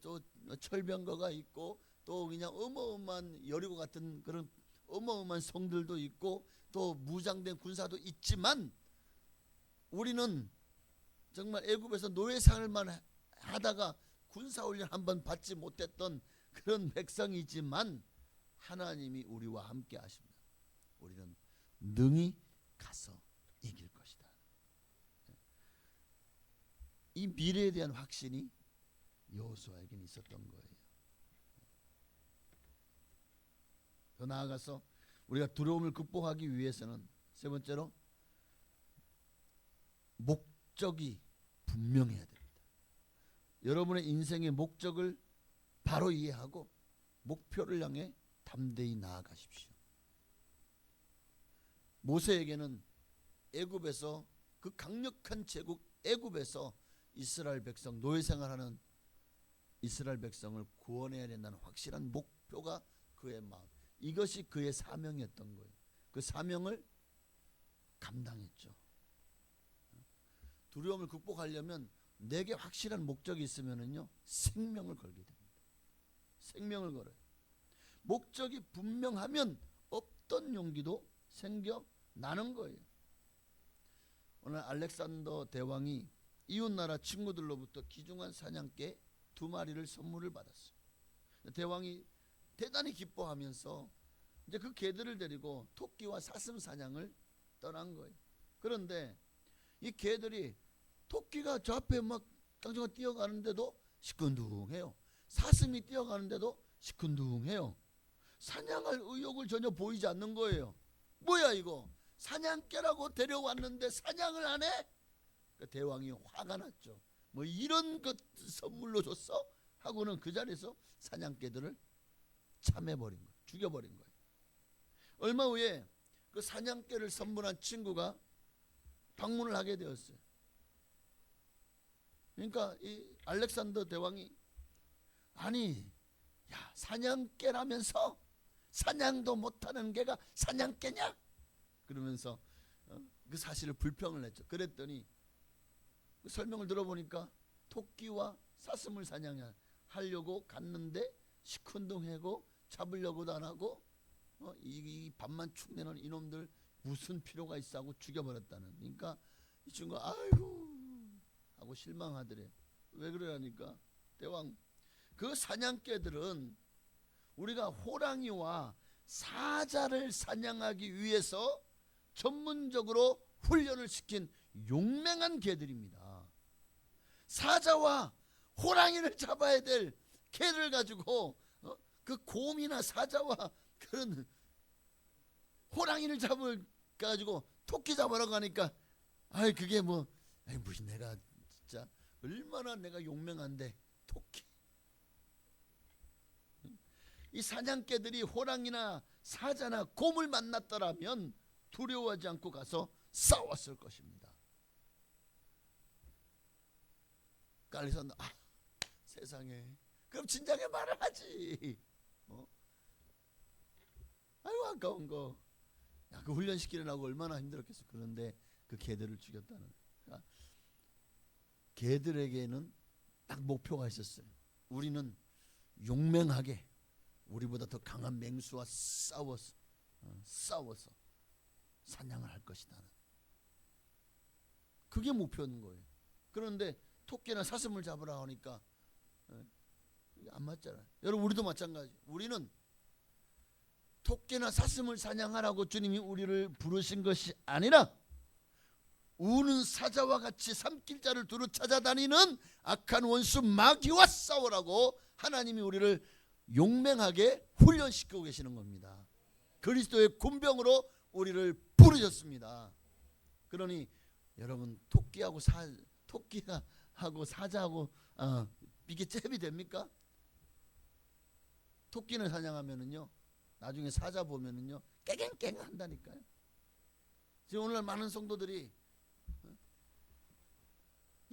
또 철병거가 있고 또 그냥 어마어마한 여리고 같은 그런 어마어마한 성들도 있고 또 무장된 군사도 있지만 우리는 정말 애굽에서 노예 생활만 하다가 군사훈련 한번 받지 못했던 그런 백성이지만 하나님이 우리와 함께 하십니다. 우리는 능히 가서 이길 것이다. 이 미래에 대한 확신이 여호수아에게는 있었던 거예요. 더 나아가서 우리가 두려움을 극복하기 위해서는 세 번째로 목적이 분명해야 됩니다. 여러분의 인생의 목적을 바로 이해하고 목표를 향해 담대히 나아가십시오. 모세에게는 애굽에서 그 강력한 제국 애굽에서 이스라엘 백성 노예 생활하는 이스라엘 백성을 구원해야 된다는 확실한 목표가 그의 마음. 이것이 그의 사명이었던 거예요. 그 사명을 감당했죠. 두려움을 극복하려면 내게 확실한 목적이 있으면은요 생명을 걸게 됩니다. 생명을 걸어요. 목적이 분명하면 없던 용기도 생겨나는 거예요. 오늘 알렉산더 대왕이 이웃나라 친구들로부터 귀중한 사냥개 2마리를 선물을 받았어요. 대왕이 대단히 기뻐하면서 이제 그 개들을 데리고 토끼와 사슴 사냥을 떠난 거예요. 그런데 이 개들이 토끼가 저 앞에 막 깡총가 뛰어가는데도 시큰둥해요. 사슴이 뛰어가는데도 시큰둥해요. 사냥할 의욕을 전혀 보이지 않는 거예요. 뭐야 이거? 사냥개라고 데려왔는데 사냥을 안 해? 그 대왕이 화가 났죠. 뭐 이런 것 선물로 줬어? 하고는 그 자리에서 사냥개들을 참해버린 거예요. 죽여버린 거예요. 얼마 후에 그 사냥개를 선물한 친구가 방문을 하게 되었어요. 그러니까 이 알렉산더 대왕이 아니 야 사냥개라면서 사냥도 못하는 개가 사냥개냐? 그러면서 그 사실을 불평을 했죠. 그랬더니 그 설명을 들어보니까 토끼와 사슴을 사냥하려고 갔는데 시큰둥하고 잡으려고도 안 하고 이 밥만 축 내는 이놈들 무슨 필요가 있어 하고 죽여버렸다는. 그러니까 이 친구가 아이고 하고 실망하더래. 왜 그러냐니까 대왕 그 사냥개들은 우리가 호랑이와 사자를 사냥하기 위해서 전문적으로 훈련을 시킨 용맹한 개들입니다. 사자와 호랑이를 잡아야 될 개를 가지고 그 곰이나 사자와 그런 호랑이를 잡을 가지고 토끼 잡으라고 하니까 아이 그게 뭐 아이 무슨 내가 진짜 얼마나 내가 용맹한데 토끼. 이 사냥개들이 호랑이나 사자나 곰을 만났더라면 두려워하지 않고 가서 싸웠을 것입니다. 깔리선 세상에 그럼 진작에 말을 하지. 아이고 아까운 거. 야, 그 훈련시키려고 얼마나 힘들었겠어. 그런데 그 개들을 죽였다는. 그러니까 개들에게는 딱 목표가 있었어요. 우리는 용맹하게 우리보다 더 강한 맹수와 싸워서 사냥을 할 것이다. 그게 목표인 거예요. 그런데 토끼나 사슴을 잡으라 하니까 안 맞잖아요. 여러분 우리도 마찬가지. 우리는 토끼나 사슴을 사냥하라고 주님이 우리를 부르신 것이 아니라 우는 사자와 같이 삼킬자를 두루 찾아다니는 악한 원수 마귀와 싸우라고 하나님이 우리를 용맹하게 훈련시키고 계시는 겁니다. 그리스도의 군병으로 우리를 부르셨습니다. 그러니 여러분 토끼하고 사자하고 이게 잽이 됩니까? 토끼를 사냥하면은요 나중에 사자 보면은요 깨갱깨갱 한다니까요. 지금 오늘날 많은 성도들이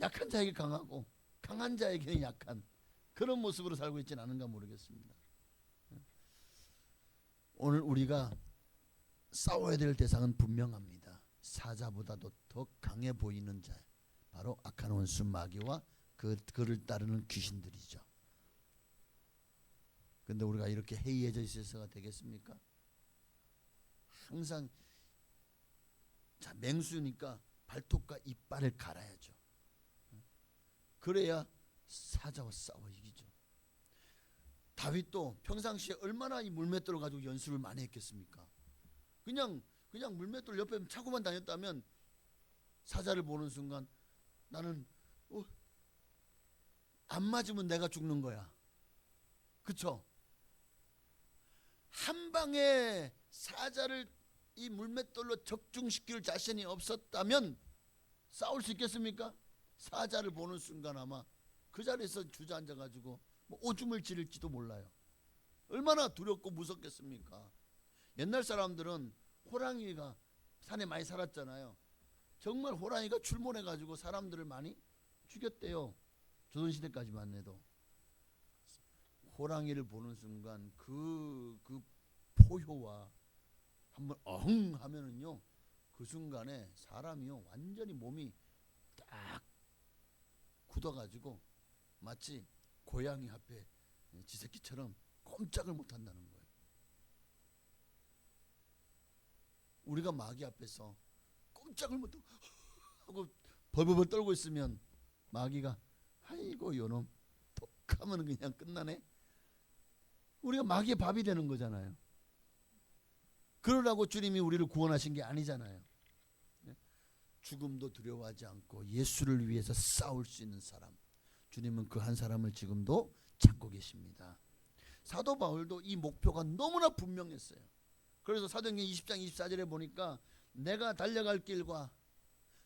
약한 자에게 강하고 강한 자에게는 약한 그런 모습으로 살고 있지는 않은가 모르겠습니다. 오늘 우리가 싸워야 될 대상은 분명합니다. 사자보다도 더 강해 보이는 자, 바로 악한 원수 마귀와 그를 따르는 귀신들이죠. 근데 우리가 이렇게 해이해져 있어서가 되겠습니까? 항상 자 맹수니까 발톱과 이빨을 갈아야죠. 그래야 사자와 싸워 이기죠. 다윗도 평상시에 얼마나 이 물맷돌을 가지고 연습을 많이 했겠습니까? 그냥 물맷돌 옆에 차고만 다녔다면 사자를 보는 순간 나는 안 맞으면 내가 죽는 거야. 그쵸? 한 방에 사자를 이 물맷돌로 적중시킬 자신이 없었다면 싸울 수 있겠습니까? 사자를 보는 순간 아마 그 자리에서 주저앉아가지고 뭐 오줌을 지를지도 몰라요. 얼마나 두렵고 무섭겠습니까? 옛날 사람들은 호랑이가 산에 많이 살았잖아요. 정말 호랑이가 출몰해가지고 사람들을 많이 죽였대요. 조선시대까지만 해도. 호랑이를 보는 순간 그 포효와 한번 어흥 하면은요, 그 순간에 사람이요 완전히 몸이 딱 굳어가지고 마치 고양이 앞에 지새끼처럼 꼼짝을 못한다는 거예요. 우리가 마귀 앞에서 꼼짝을 못하고 하고 벌벌벌 떨고 있으면 마귀가 아이고 요놈 톡 하면 그냥 끝나네. 우리가 마귀의 밥이 되는 거잖아요. 그러라고 주님이 우리를 구원하신 게 아니잖아요. 죽음도 두려워하지 않고 예수를 위해서 싸울 수 있는 사람, 주님은 그 한 사람을 지금도 찾고 계십니다. 사도 바울도 이 목표가 너무나 분명했어요. 그래서 사도행전 20장 24절에 보니까 내가 달려갈 길과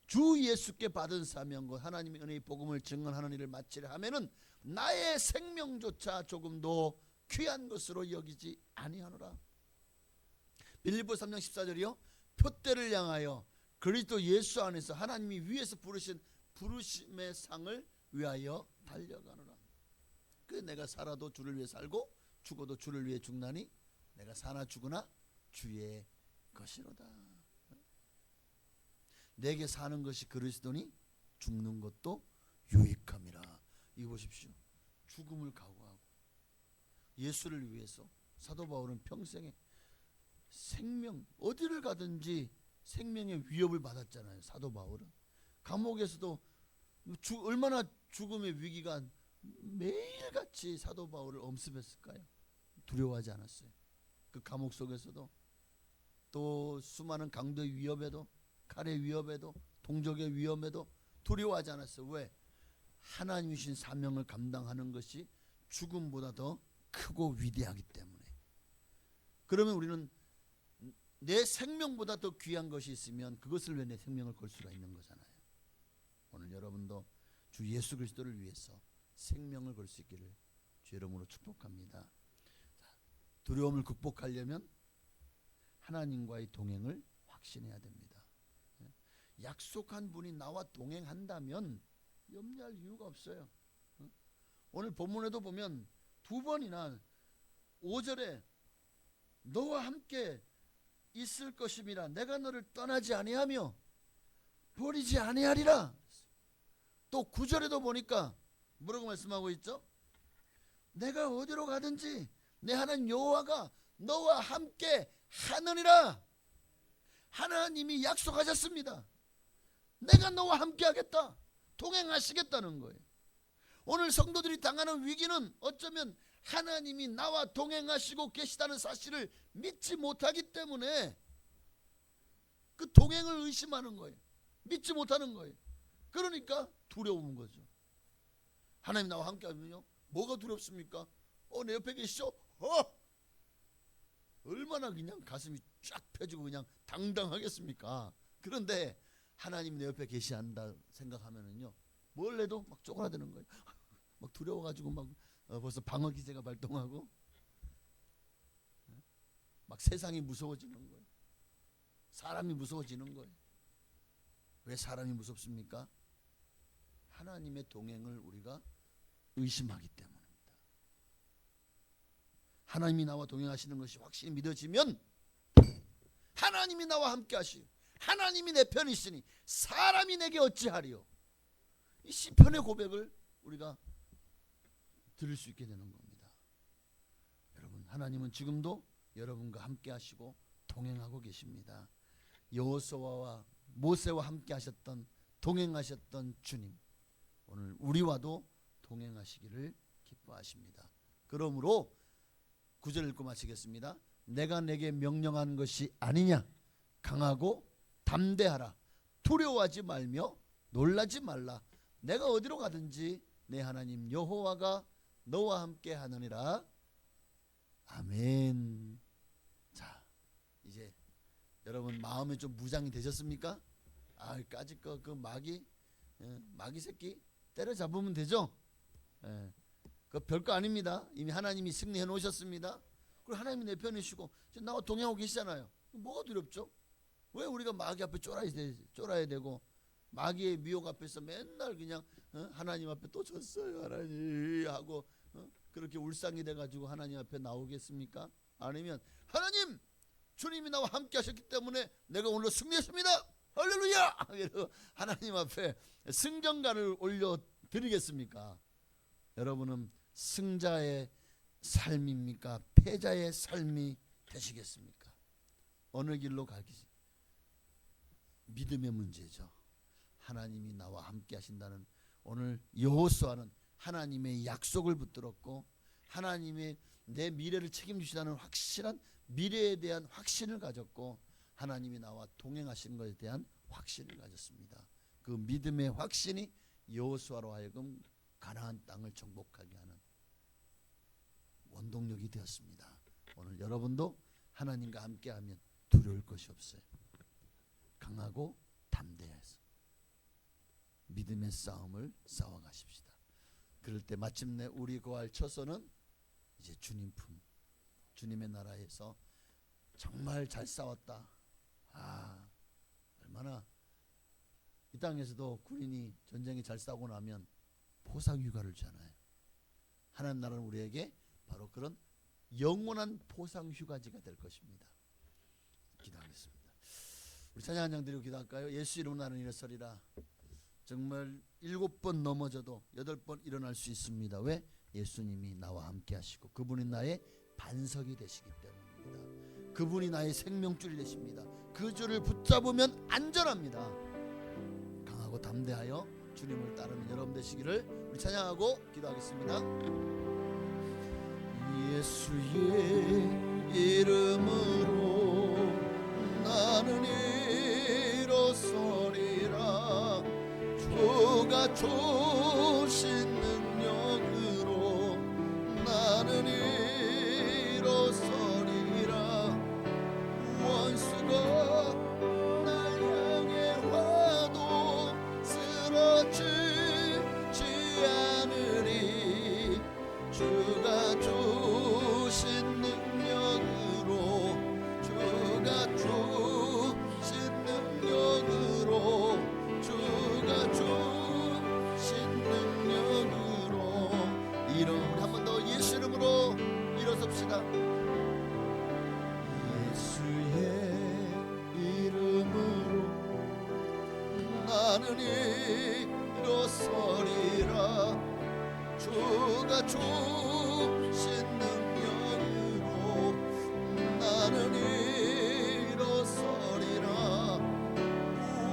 주 예수께 받은 사명과 하나님의 은혜의 복음을 증언하는 일을 마치려 하면은 나의 생명조차 조금도 귀한 것으로 여기지 아니하노라. 빌립보 3장 14절이요, 표대를 향하여 그리스도 예수 안에서 하나님이 위에서 부르신 부르심의 상을 위하여 달려가노라. 그 내가 살아도 주를 위해 살고 죽어도 주를 위해 죽나니 내가 사나 죽으나 주의 것이로다. 내게 사는 것이 그리스도니 죽는 것도 유익함이라. 이거 보십시오. 죽음을 각오하고 예수를 위해서 사도 바울은 평생에 생명 어디를 가든지 생명의 위협을 받았잖아요. 사도 바울은 감옥에서도 얼마나 죽음의 위기가 매일같이 사도 바울을 엄습했을까요? 두려워하지 않았어요. 그 감옥 속에서도 또 수많은 강도의 위협에도 칼의 위협에도 동족의 위험에도 두려워하지 않았어요. 왜? 하나님이 주신 사명을 감당하는 것이 죽음보다 더 크고 위대하기 때문에. 그러면 우리는 내 생명보다 더 귀한 것이 있으면 그것을 왜 내 생명을 걸 수가 있는 거잖아요. 오늘 여러분도 주 예수 그리스도를 위해서 생명을 걸 수 있기를 주 이름으로 축복합니다. 두려움을 극복하려면 하나님과의 동행을 확신해야 됩니다. 약속한 분이 나와 동행한다면 염려할 이유가 없어요. 오늘 본문에도 보면 두 번이나 5절에 너와 함께 있을 것임이라 내가 너를 떠나지 아니하며 버리지 아니하리라. 또 9절에도 보니까 뭐라고 말씀하고 있죠? 내가 어디로 가든지 내 하나님 여호와가 너와 함께 하느니라. 하나님이 약속하셨습니다. 내가 너와 함께 하겠다. 동행하시겠다는 거예요. 오늘 성도들이 당하는 위기는 어쩌면 하나님이 나와 동행하시고 계시다는 사실을 믿지 못하기 때문에 그 동행을 의심하는 거예요. 믿지 못하는 거예요. 그러니까 두려운 거죠. 하나님 나와 함께 하면요, 뭐가 두렵습니까? 내 옆에 계시죠? 얼마나 그냥 가슴이 쫙 펴지고 그냥 당당하겠습니까? 그런데 하나님 내 옆에 계시한다 생각하면은요, 뭘 해도 막 쪼그라드는 거예요. 막 두려워가지고 막 벌써 방어 기제가 발동하고 막 세상이 무서워지는 거예요. 사람이 무서워지는 거예요. 왜 사람이 무섭습니까? 하나님의 동행을 우리가 의심하기 때문입니다. 하나님이 나와 동행하시는 것이 확실히 믿어지면 하나님이 나와 함께 하시오. 하나님이 내 편이시니 사람이 내게 어찌하리요. 이 시편의 고백을 우리가 들을 수 있게 되는 겁니다. 여러분, 하나님은 지금도 여러분과 함께 하시고 동행하고 계십니다. 여호수아와 모세와 함께 하셨던 동행하셨던 주님, 오늘 우리와도 동행하시기를 기뻐하십니다. 그러므로 9절 읽고 마치겠습니다. 내가 내게 명령한 것이 아니냐? 강하고 담대하라. 두려워하지 말며 놀라지 말라. 내가 어디로 가든지 내 하나님 여호와가 너와 함께 하느니라. 아멘. 자, 이제 여러분 마음에 좀 무장이 되셨습니까? 까짓 거 그 마귀 새끼 때려잡으면 되죠. 그 별거 아닙니다. 이미 하나님이 승리해 놓으셨습니다. 그리고 하나님이 내 편이시고 나와 동행하고 계시잖아요. 뭐가 두렵죠? 왜 우리가 마귀 앞에 쫄아야 되고 마귀의 미혹 앞에서 맨날 그냥 하나님 앞에 또 졌어요 하나님 하고 그렇게 울상이 돼가지고 하나님 앞에 나오겠습니까? 아니면 하나님 주님이 나와 함께 하셨기 때문에 내가 오늘 승리했습니다 할렐루야 하나님 앞에 승전가를 올려드리겠습니까? 여러분은 승자의 삶입니까? 패자의 삶이 되시겠습니까? 어느 길로 가기? 믿음의 문제죠. 하나님이 나와 함께 하신다는 오늘 여호수아는 하나님의 약속을 붙들었고 하나님의 내 미래를 책임지시다는 확실한 미래에 대한 확신을 가졌고 하나님이 나와 동행하시는 것에 대한 확신을 가졌습니다. 그 믿음의 확신이 여호수아로 하여금 가나안 땅을 정복하게 하는 원동력이 되었습니다. 오늘 여러분도 하나님과 함께하면 두려울 것이 없어요. 강하고 담대해서 믿음의 싸움을 싸워가십시다. 그럴 때 마침내 우리 거할 처소는 이제 주님 품, 주님의 나라에서 정말 잘 싸웠다. 얼마나 이 땅에서도 군인이 전쟁에 잘 싸우고 나면 포상휴가를 주잖아요. 하나님 나라는 우리에게 바로 그런 영원한 포상휴가지가 될 것입니다. 기도하겠습니다. 우리 찬양 한 장 드리고 기도할까요? 예수 이름으로 나는 일어서리라. 정말 7번 넘어져도 8번 일어날 수 있습니다. 왜? 예수님이 나와 함께 하시고 그분이 나의 반석이 되시기 때문입니다. 그분이 나의 생명줄이 되십니다. 그 줄을 붙잡으면 안전합니다. 강하고 담대하여 주님을 따르는 여러분 되시기를 우리 찬양하고 기도하겠습니다. 예수의 이름으로 나는 일어서리라. 주가 주신 능력으로 나는 일어서리라. 원수가 날 향해 와도 쓰러지지 않으리. 주가 주신 능력으로 주가 주신 능력으로 주가 주신 능력으로 이름 한 번 더 예수 이름으로 일어섭시다. 예수의 이름으로 나는 일어서리라. 주가 주신 능력으로 나는 일어서리라.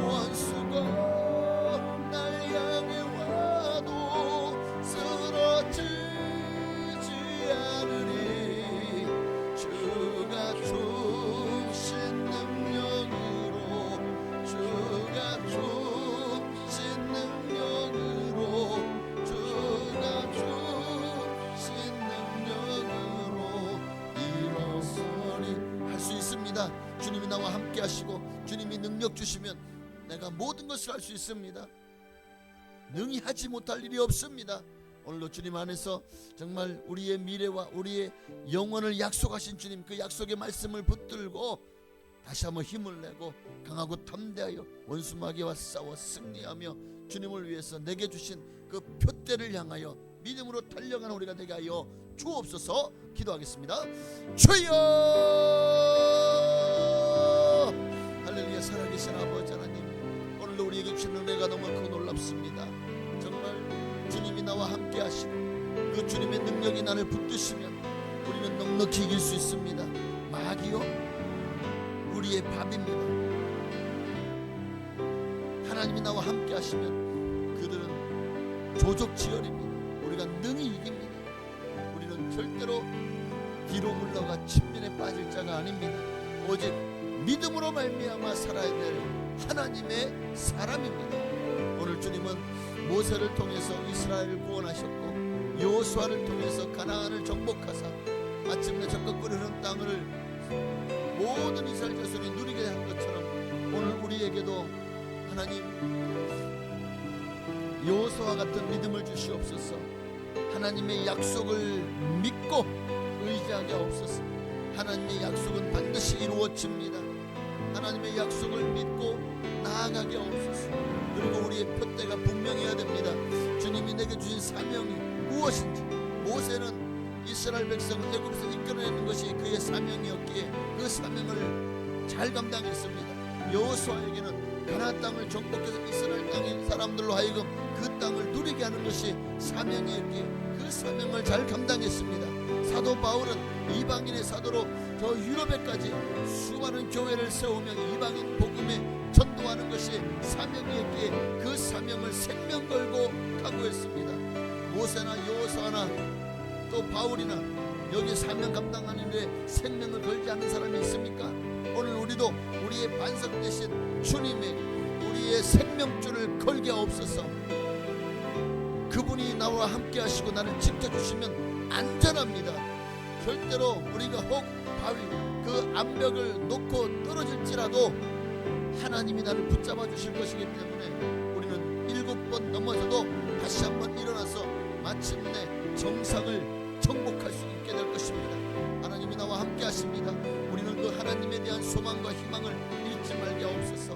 원수가 날 향해 와도 쓰러지지 않으리. 주가 주신 능력으로 주가 주신 능력으로 주가 주신 능력으로 일어서리. 할 수 있습니다. 주님이 나와 함께 하시고 주님이 능력 주시면 내가 모든 것을 할 수 있습니다. 능히 하지 못할 일이 없습니다. 오늘도 주님 안에서 정말 우리의 미래와 우리의 영혼을 약속하신 주님, 그 약속의 말씀을 붙들고 다시 한번 힘을 내고 강하고 담대하여 원수마귀와 싸워 승리하며 주님을 위해서 내게 주신 그 표대를 향하여 믿음으로 달려가는 우리가 되게 하여 주옵소서. 기도하겠습니다. 주여, 할렐루야. 살아계신 아버지 하나님, 오늘도 우리에게 주신 은혜가 너무 크고 놀랍습니다. 정말 주님이 나와 함께 하시고 그 주님의 능력이 나를 붙드시면 우리는 넉넉히 이길 수 있습니다. 마귀요, 우리의 밥입니다. 하나님이 나와 함께 하시면 그들은 조족지혈입니다. 우리가 능히 이깁니다. 우리는 절대로 뒤로 물러가 침면에 빠질 자가 아닙니다. 오직 믿음으로 말미암아 살아야 될 하나님의 사람입니다. 오늘 주님은 모세를 통해서 이스라엘을 구원하셨고 여호수아를 통해서 가나안을 정복하사 마침내 적과 꿀 흐르는 땅을 모든 이스라엘 자손이 누리게 한 것처럼 오늘 우리에게도 하나님 여호수아와 같은 믿음을 주시옵소서. 하나님의 약속을 믿고 의지하게 하옵소서. 하나님의 약속은 반드시 이루어집니다. 하나님의 약속을 믿고 나아가게 하옵소서. 그리고 우리의 표대가 분명해야 됩니다. 주님이 내게 주신 사명이 무엇인지. 모세는 이스라엘 백성을 애굽에서 이끌어내는 것이 그의 사명이었기에 그 사명을 잘 감당했습니다. 여호수아에게는 가나안 땅을 정복해서 이스라엘 땅의 사람들로 하여금 그 땅을 누리게 하는 것이 사명이었기에 그 사명을 잘 감당했습니다. 사도 바울은 이방인의 사도로 저 유럽에까지 수많은 교회를 세우며 이방인 복음에 전도하는 것이 사명이었기에 그 사명을 생명 걸고 각오했습니다. 모세나 여호수아나 또 바울이나 여기 사명 감당하는 데 생명을 걸지 않는 사람이 있습니까? 오늘 우리도 우리의 반석 대신 주님의 우리의 생명줄을 걸게 없어서 그분이 나와 함께 하시고 나를 지켜주시면 안전합니다. 절대로 우리가 혹 바위 그 암벽을 놓고 떨어질지라도 하나님이 나를 붙잡아 주실 것이기 때문에 우리는 7번 넘어져도 다시 한번 일어나서 마침내 정상을 정복할 수 있게 될 것입니다. 하나님이 나와 함께 하십니다. 우리는 그 하나님에 대한 소망과 희망을 잃지 말게 없소서.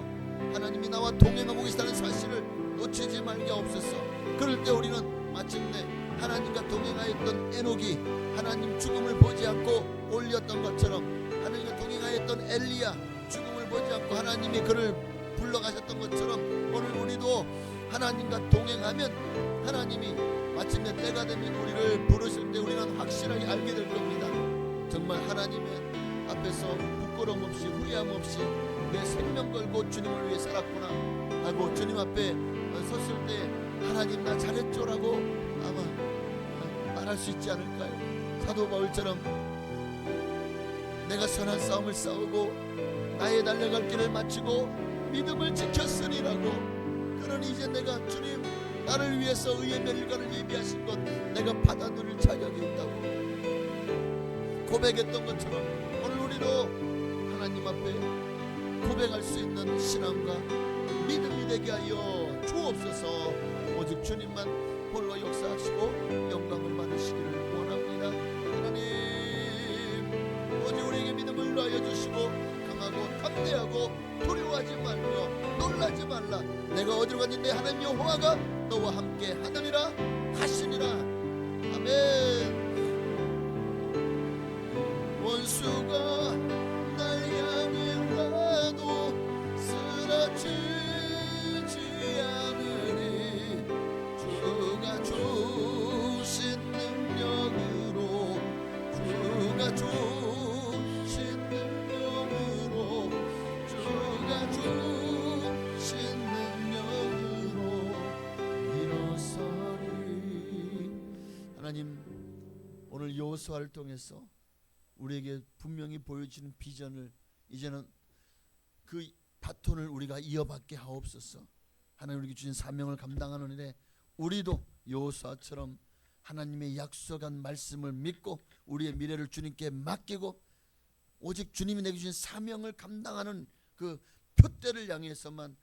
하나님이 나와 동행하고 계시다는 사실을 놓치지 말게 없소서. 그럴 때 우리는 마침내 하나님과 동행하였던 에녹이 하나님 죽음을 보지 않고 올렸던 것처럼, 하나님과 동행하였던 엘리야 죽음을 보지 않고 하나님이 그를 불러가셨던 것처럼, 오늘 우리도 하나님과 동행하면 하나님이 마침내 때가 되면 우리를 부르실 때 우리는 확실하게 알게 될 겁니다. 정말 하나님의 앞에서 부끄러움 없이 후회함 없이 내 생명 걸고 주님을 위해 살았구나 하고 주님 앞에 섰을 때 하나님 나 잘했죠라고 아마 말할 수 있지 않을까요? 사도 바울처럼 내가 선한 싸움을 싸우고 나의 달려갈 길을 마치고 믿음을 지켰으리라고. 그러니 이제 내가 주님 나를 위해서 의의 멸관을 예비하신 것 내가 받아 누릴 자격이 있다고 고백했던 것처럼 오늘 우리도 하나님 앞에 고백할 수 있는 신앙과 믿음이 되게 하여 주옵소서. 오직 주님만 홀로 역사하시고 영광을 받으시기를 원합니다. 하나님 오직 우리에게 믿음을 더하여 주시고 강하고 담대하고 두려워하지 말며 놀라지 말라. 내가 어디로 갔는데 하나님 여호와가 너와 함께 하느니라 하시니라. 아멘. 원수가 날 향해 와도 쓰러지지 않으리. 주가 주신 능력으로 주가 주신 능력으로 주가 주신 능력으로 일어서리. 하나님 오늘 여호수아를 통해서 우리에게 분명히 보여지는 비전을 이제는 그 바톤을 우리가 이어받게 하옵소서. 하나님 우리에게 주신 사명을 감당하는 일에 우리도 여호수아처럼 하나님의 약속한 말씀을 믿고 우리의 미래를 주님께 맡기고 오직 주님이 내게 주신 사명을 감당하는 그 표대를 향해서만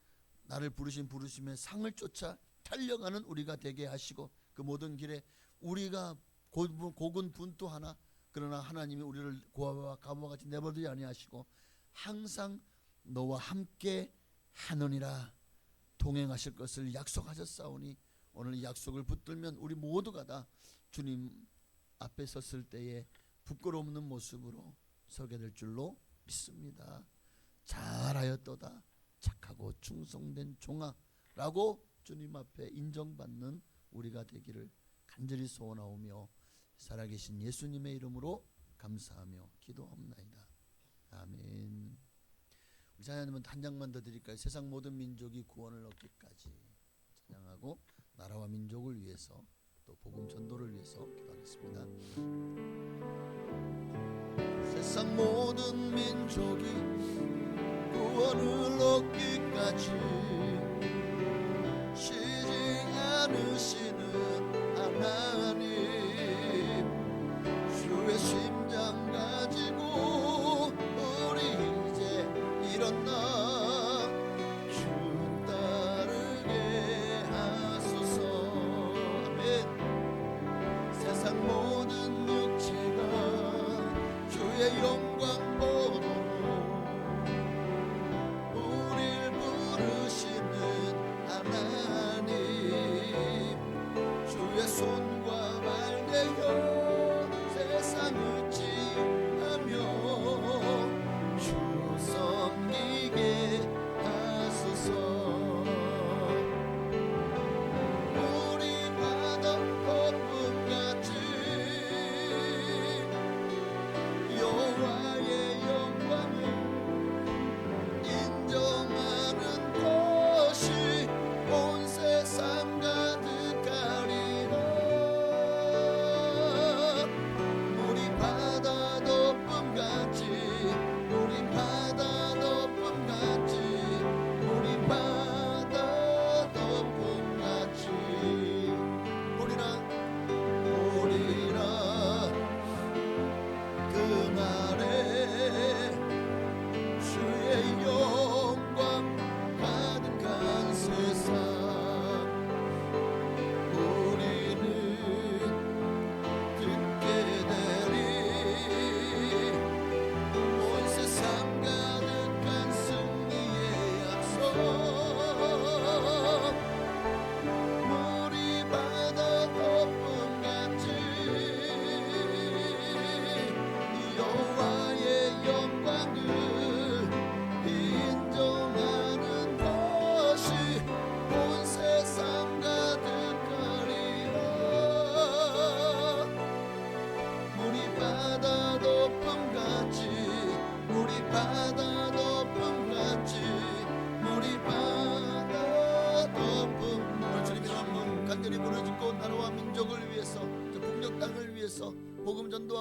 나를 부르신 부르심의 상을 쫓아 달려가는 우리가 되게 하시고 그 모든 길에 우리가 고군분투하나 그러나 하나님이 우리를 고아와 가부와 같이 내버리지 아니하시고 항상 너와 함께 하느니라 동행하실 것을 약속하셨사오니 오늘 이 약속을 붙들면 우리 모두가 다 주님 앞에 섰을 때에 부끄러움 없는 모습으로 서게 될 줄로 믿습니다. 잘하였도다 착하고 충성된 종아라고 주님 앞에 인정받는 우리가 되기를 간절히 소원하오며 살아계신 예수님의 이름으로 감사하며 기도합나이다. 아멘. 우리 찬양하면 한 장만 더 드릴까요? 세상 모든 민족이 구원을 얻기까지 찬양하고 나라와 민족을 위해서 또 복음 전도를 위해서 기도하겠습니다. 세상 모든 민족이 구원을 얻기까지 쉬지 않으시는 하나님 주의 심장 가지고 우리 이제 일어나 주 따르게 하소서. 아멘. 세상 모든 육체가 주의 영광 보도록 우릴 부르시는 하나님 주의 손과 발 대여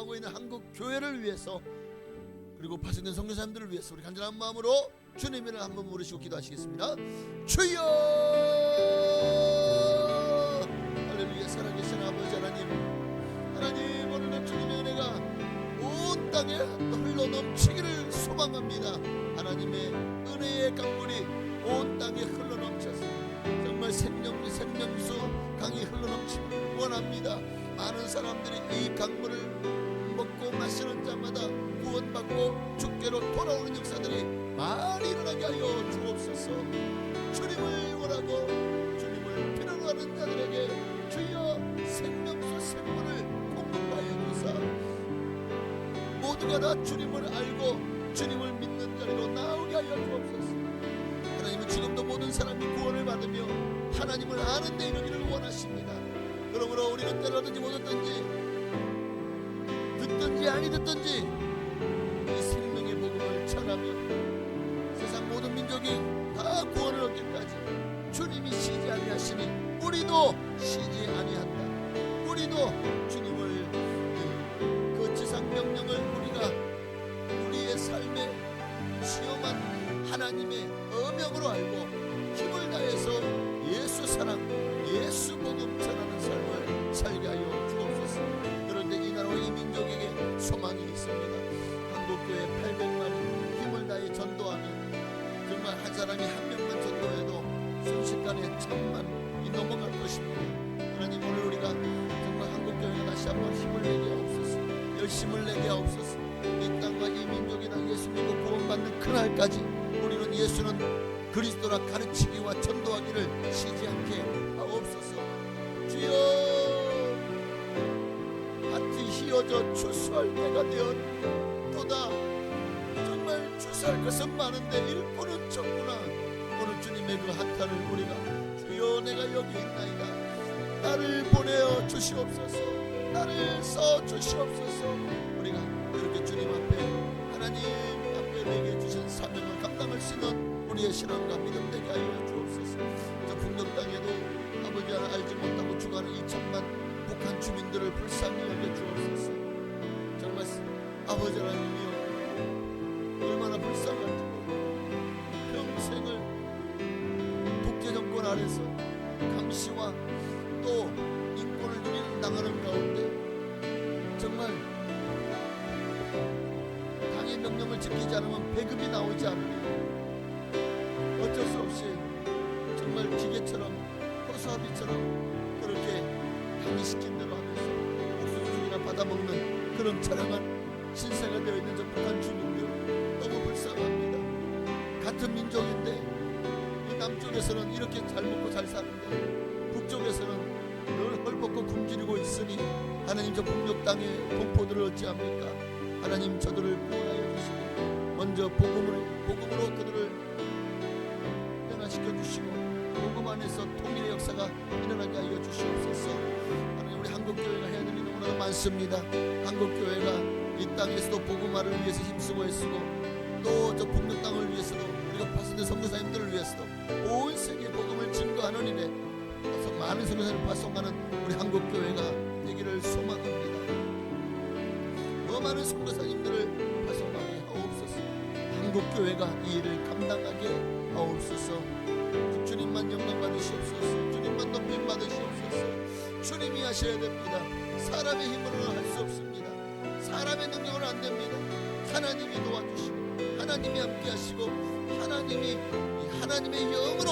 고통하고 있는 한국 교회를 위해서, 그리고 파송된 선교사님들을 위해서 우리 간절한 마음으로 주님을 한번 부르시고 기도하시겠습니다. 주여! 할렐루야. 살아계신 아버지 하나님, 하나님 오늘은 주님의 은혜가 온 땅에 흘러넘치기를 소망합니다. 하나님의 은혜의 강물이 온 땅에 흘러넘쳐서 정말 생명수 강이 흘러넘치기를 원합니다. 많은 사람들이 이 강물을 먹고 마시는 자마다 구원받고 주께로 돌아오는 역사들이 많이 일어나게 하여 주옵소서. 주님을 원하고 주님을 필요로 하는 자들에게 주여 생명수 샘물을 공급하여 주사 모두가 다 주님을 알고 주님을 믿는 자리로 나오게 하여 주옵소서. 하나님은 지금도 모든 사람이 구원을 받으며 하나님을 아는 데 이르기를 원하십니다. 그러므로 우리는 때로든지 못 듣든지 듣든지 아니 듣든지 이 생명의 복음을 전하며 세상 모든 민족이 다 구원을 얻기까지 주님이 쉬지 아니하시니 우리도 쉬지 아니한다. 우리도 주님을 그 지상 명령을 우리가 우리의 삶에 시험한 하나님의 어명으로 알고 힘을 다해서 예수 사랑, 예수 복음 전하는 삶을 살게 하여 주옵소서. 그런데 이 나라와 이 민족에게 소망이 있습니다. 한국교회 800만이 힘을 다해 전도하면 정말 한 사람이 한 명만 전도해도 순식간에 1000만이 넘어갈 것입니다. 하나님 오늘 우리가 정말 한국교회가 다시 한번 힘을 내게 하옵소서. 열심을 내게 하옵소서. 이 땅과 이 민족이나 예수 믿고 구원받는 그날까지 우리는 예수는 그리스도라 가르치기와 전도하기를 쉬지 않게 하옵소서. 주여, 밭이 휘어져 추수할 때가 되었도다. 정말 추수할 것은 많은데 일꾼은 적구나. 오늘 주님의 그 한탄을 우리가 주여 내가 여기 있나이다. 나를 보내어 주시옵소서. 나를 써 주시옵소서. 우리가 이렇게 주님 앞에 하나님 앞에 내게 주신 사명을 감당할 수 있는 우리의 신앙과 믿음 되게 하여 주옵소서. 저 북녘 땅에도 아버지 하나 알지 못하고 죽어가는 2천만 북한 주민들을 불쌍히 여겨 주옵소서. 정말 아버지 하나님이여 얼마나 불쌍한지 평생을 독재 정권 아래서 감시와 또 인권을 누리는 당하는 가운데 정말 당의 명령을 지키지 않으면 배급이 나오지 않으니 어쩔 수 없이 정말 기계처럼 허수아비처럼 그렇게 당시시킨 대로 하면서 옥수수이나 받아먹는 그런 처량한 신세가 되어 있는 저 북한 주민들 너무 불쌍합니다. 같은 민족인데 이 남쪽에서는 이렇게 잘 먹고 잘 사는데 북쪽에서는 늘 헐벗고 굶주리고 있으니 하나님 저 북녘 땅의 동포들을 어찌합니까? 하나님 저들을 구원하여 주시고 먼저 복음으로 그들을 시켜주시고 복음 안에서 통일의 역사가 일어나게 하여 주시옵소서. 하나님 우리 한국교회가 해야 될 일이 너무나 많습니다. 한국교회가 이 땅에서도 복음화를 위해서 힘쓰고 애쓰고 또 저 북녘 땅을 위해서도 우리가 파송된 선교사님들을 위해서도 온 세계에 복음을 증거하는 일에 그래서 많은 선교사님을 파송하는 우리 한국교회가 되기를 소망합니다. 더 많은 선교사님들을 파송하게 하옵소서. 한국교회가 이 일을 감당하게 하옵소서. 주님만 영광 받으시옵소서. 주님만 높임 받으시옵소서. 주님이 하셔야 됩니다. 사람의 힘으로는 할 수 없습니다. 사람의 능력으로는 안 됩니다. 하나님이 도와주시고 하나님이 함께 하시고 하나님의 영으로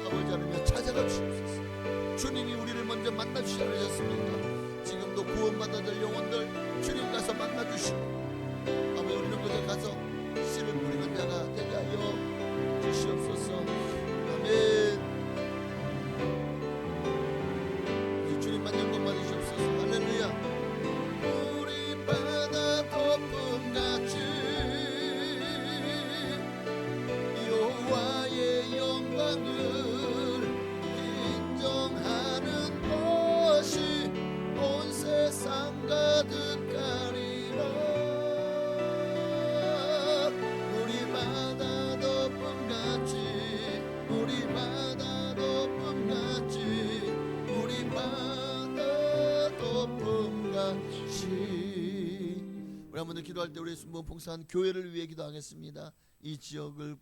아버지 하나님 찾아가 주시옵소서. 주님이 우리를 먼저 만나 주시지 않으셨습니까? 지금도 구원받아야 될 영혼들 주님 가서 만나 주시고 아버지 우리는 그들 가서 씨를 뿌리는 자가 되게 하여 주시옵소서. 아멘. 주님만 영광 받으시옵소서. 할렐루야. 우리 바다 덮음같이 여호와의 영광을 인정하는 것이 온 세상 가득하리라. 우리 한번 더 기도할 때 우리 순번 봉사한 교회를 위해 기도하겠습니다. 이 지역을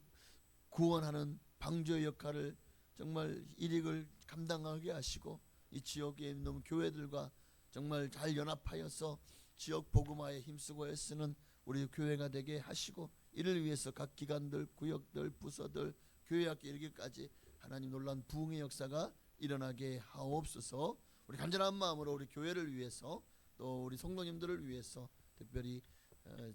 구원하는 방주의 역할을 정말 일익을 감당하게 하시고 이 지역에 있는 교회들과 정말 잘 연합하여서 지역 복음화에 힘쓰고 애쓰는 우리 교회가 되게 하시고 이를 위해서 각 기관들, 구역들, 부서들, 교회학교 이르기까지 하나님 놀라운 부흥의 역사가 일어나게 하옵소서. 우리 간절한 마음으로 우리 교회를 위해서 또 우리 성도님들을 위해서 특별히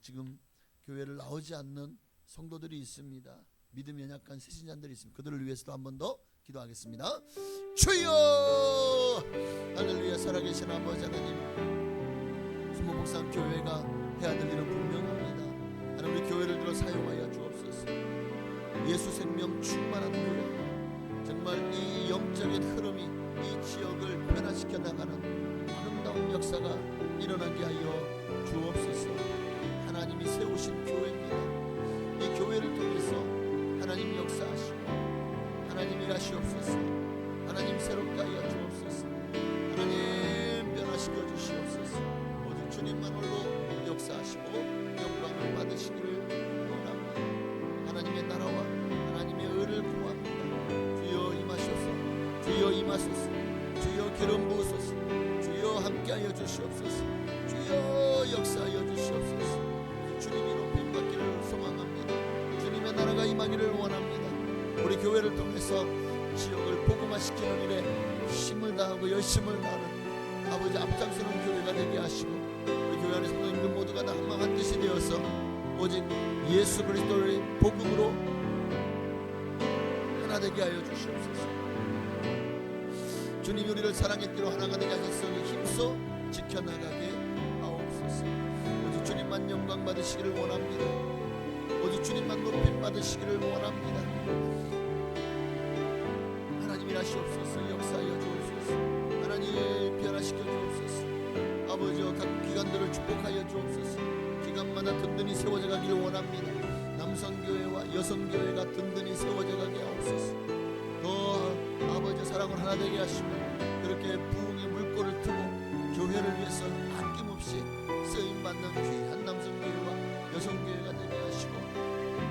지금 교회를 나오지 않는 성도들이 있습니다. 믿음이 연약한 새신자들이 있습니다. 그들을 위해서도 한 번 더 기도하겠습니다. 주여 할렐루야. 살아계신 아버지 하나님, 순복복상 교회가 해야 될 일은 분명합니다. 하나님 우리 교회를 들어 사용하여 주옵소서. 예수 생명 충만한 교회, 정말 이 영적인 흐름이 이 지역을 변화시켜 나가는 아름다운 역사가 일어나게 하여 주옵소서. 하나님이 세우신 교회입니다. 이 교회를 통해서 하나님 역사하시고 하나님 일하시옵소서. 하나님 새롭게 하여 주옵소서. 하나님 변화시켜 주시옵소서. 오직 주님만 홀로 역사하시고 영광을 받으시기를 원합니다. 하나님의 나라와 하나님의 의를 구합니다. 주여 임하소서. 주여 임하소서. 주여 기름 부으소서. 주여 함께하여 주시옵소서. 주여 역사하여 주시옵소서. 주님이 높임 받기를 소망합니다. 주님의 나라가 임하기를 원합니다. 우리 교회를 통해서 지역을 복음화시키는 일에 힘을 다하고 열심을 다하는 아버지 앞장서는 교회가 되게 하시고 우리 교회 안에 성도님들 모두가 다 한마음 뜻이 되어서 오직 예수 그리스도의 복음으로 하나 되게 하여 주시옵소서. 주님 우리를 사랑했기로 하나가 되게 하셨으니 힘써 지켜나가게 하옵소서. 오직 주님만 영광 받으시기를 원합니다. 오직 주님만 높임 받으시기를 원합니다. 하나님 일하시옵소서. 역사하여 주옵소서. 하나님 변화시켜 주옵소서. 아버지와 각 기관들을 축복하여 주옵소서. 기관마다 든든히 세워져 가기를 원합니다. 남성교회와 여성교회가 든든히 세워져 가게 하옵소서. 더 아버지 사랑을 하나 되게 하시고 그렇게 부흥의 물꼬를 트고 교회를 위해서 아낌없이 쓰임받는 귀한 남성교회와 여성교회가 되게 하시고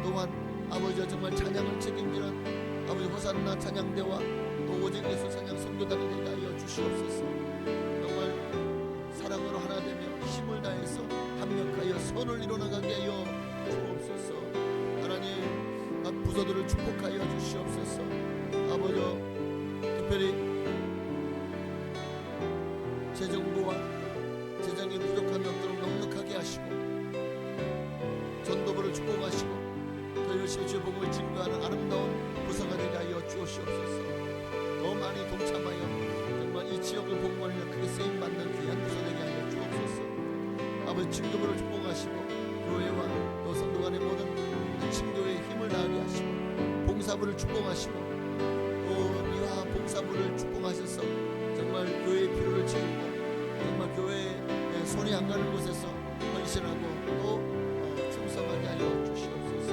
또한 아버지와 정말 찬양을 책임지는 아버지 호산나 찬양대와 또 오직 예수 찬양 선교단이 되게 하여 주시옵소서. 정말 사랑으로 하나 되며 힘을 다해서 합력하여 선을 이뤄나가게 하여 주옵소서. 하나님 각 부서들을 축복하여 주시옵소서. 아버지 특별히 재정부와 재정이 부족함이 없도록 넉넉하게 하시고 전도부를 축복하시고 더 열심히 주의 복음을 증거하는 아름다운 부서가 되게 하여 주옵소서. 더 많이 동참하여 정말 이 지역을 복음하려 크게 쓰임받는 귀한 부서 되게 하여 주옵소서. 아버지 증거부를 축복하시고 교회와 또 성도 간의 모든 친교회에 힘을 다하게 하시고 봉사부를 축복하시고 또 미화 봉사부를 축복하셔서 정말 교회의 필요를 채우고 정말 교회에 손이 안 가는 곳에서 헌신하고 또 충성하게 하여 주시옵소서.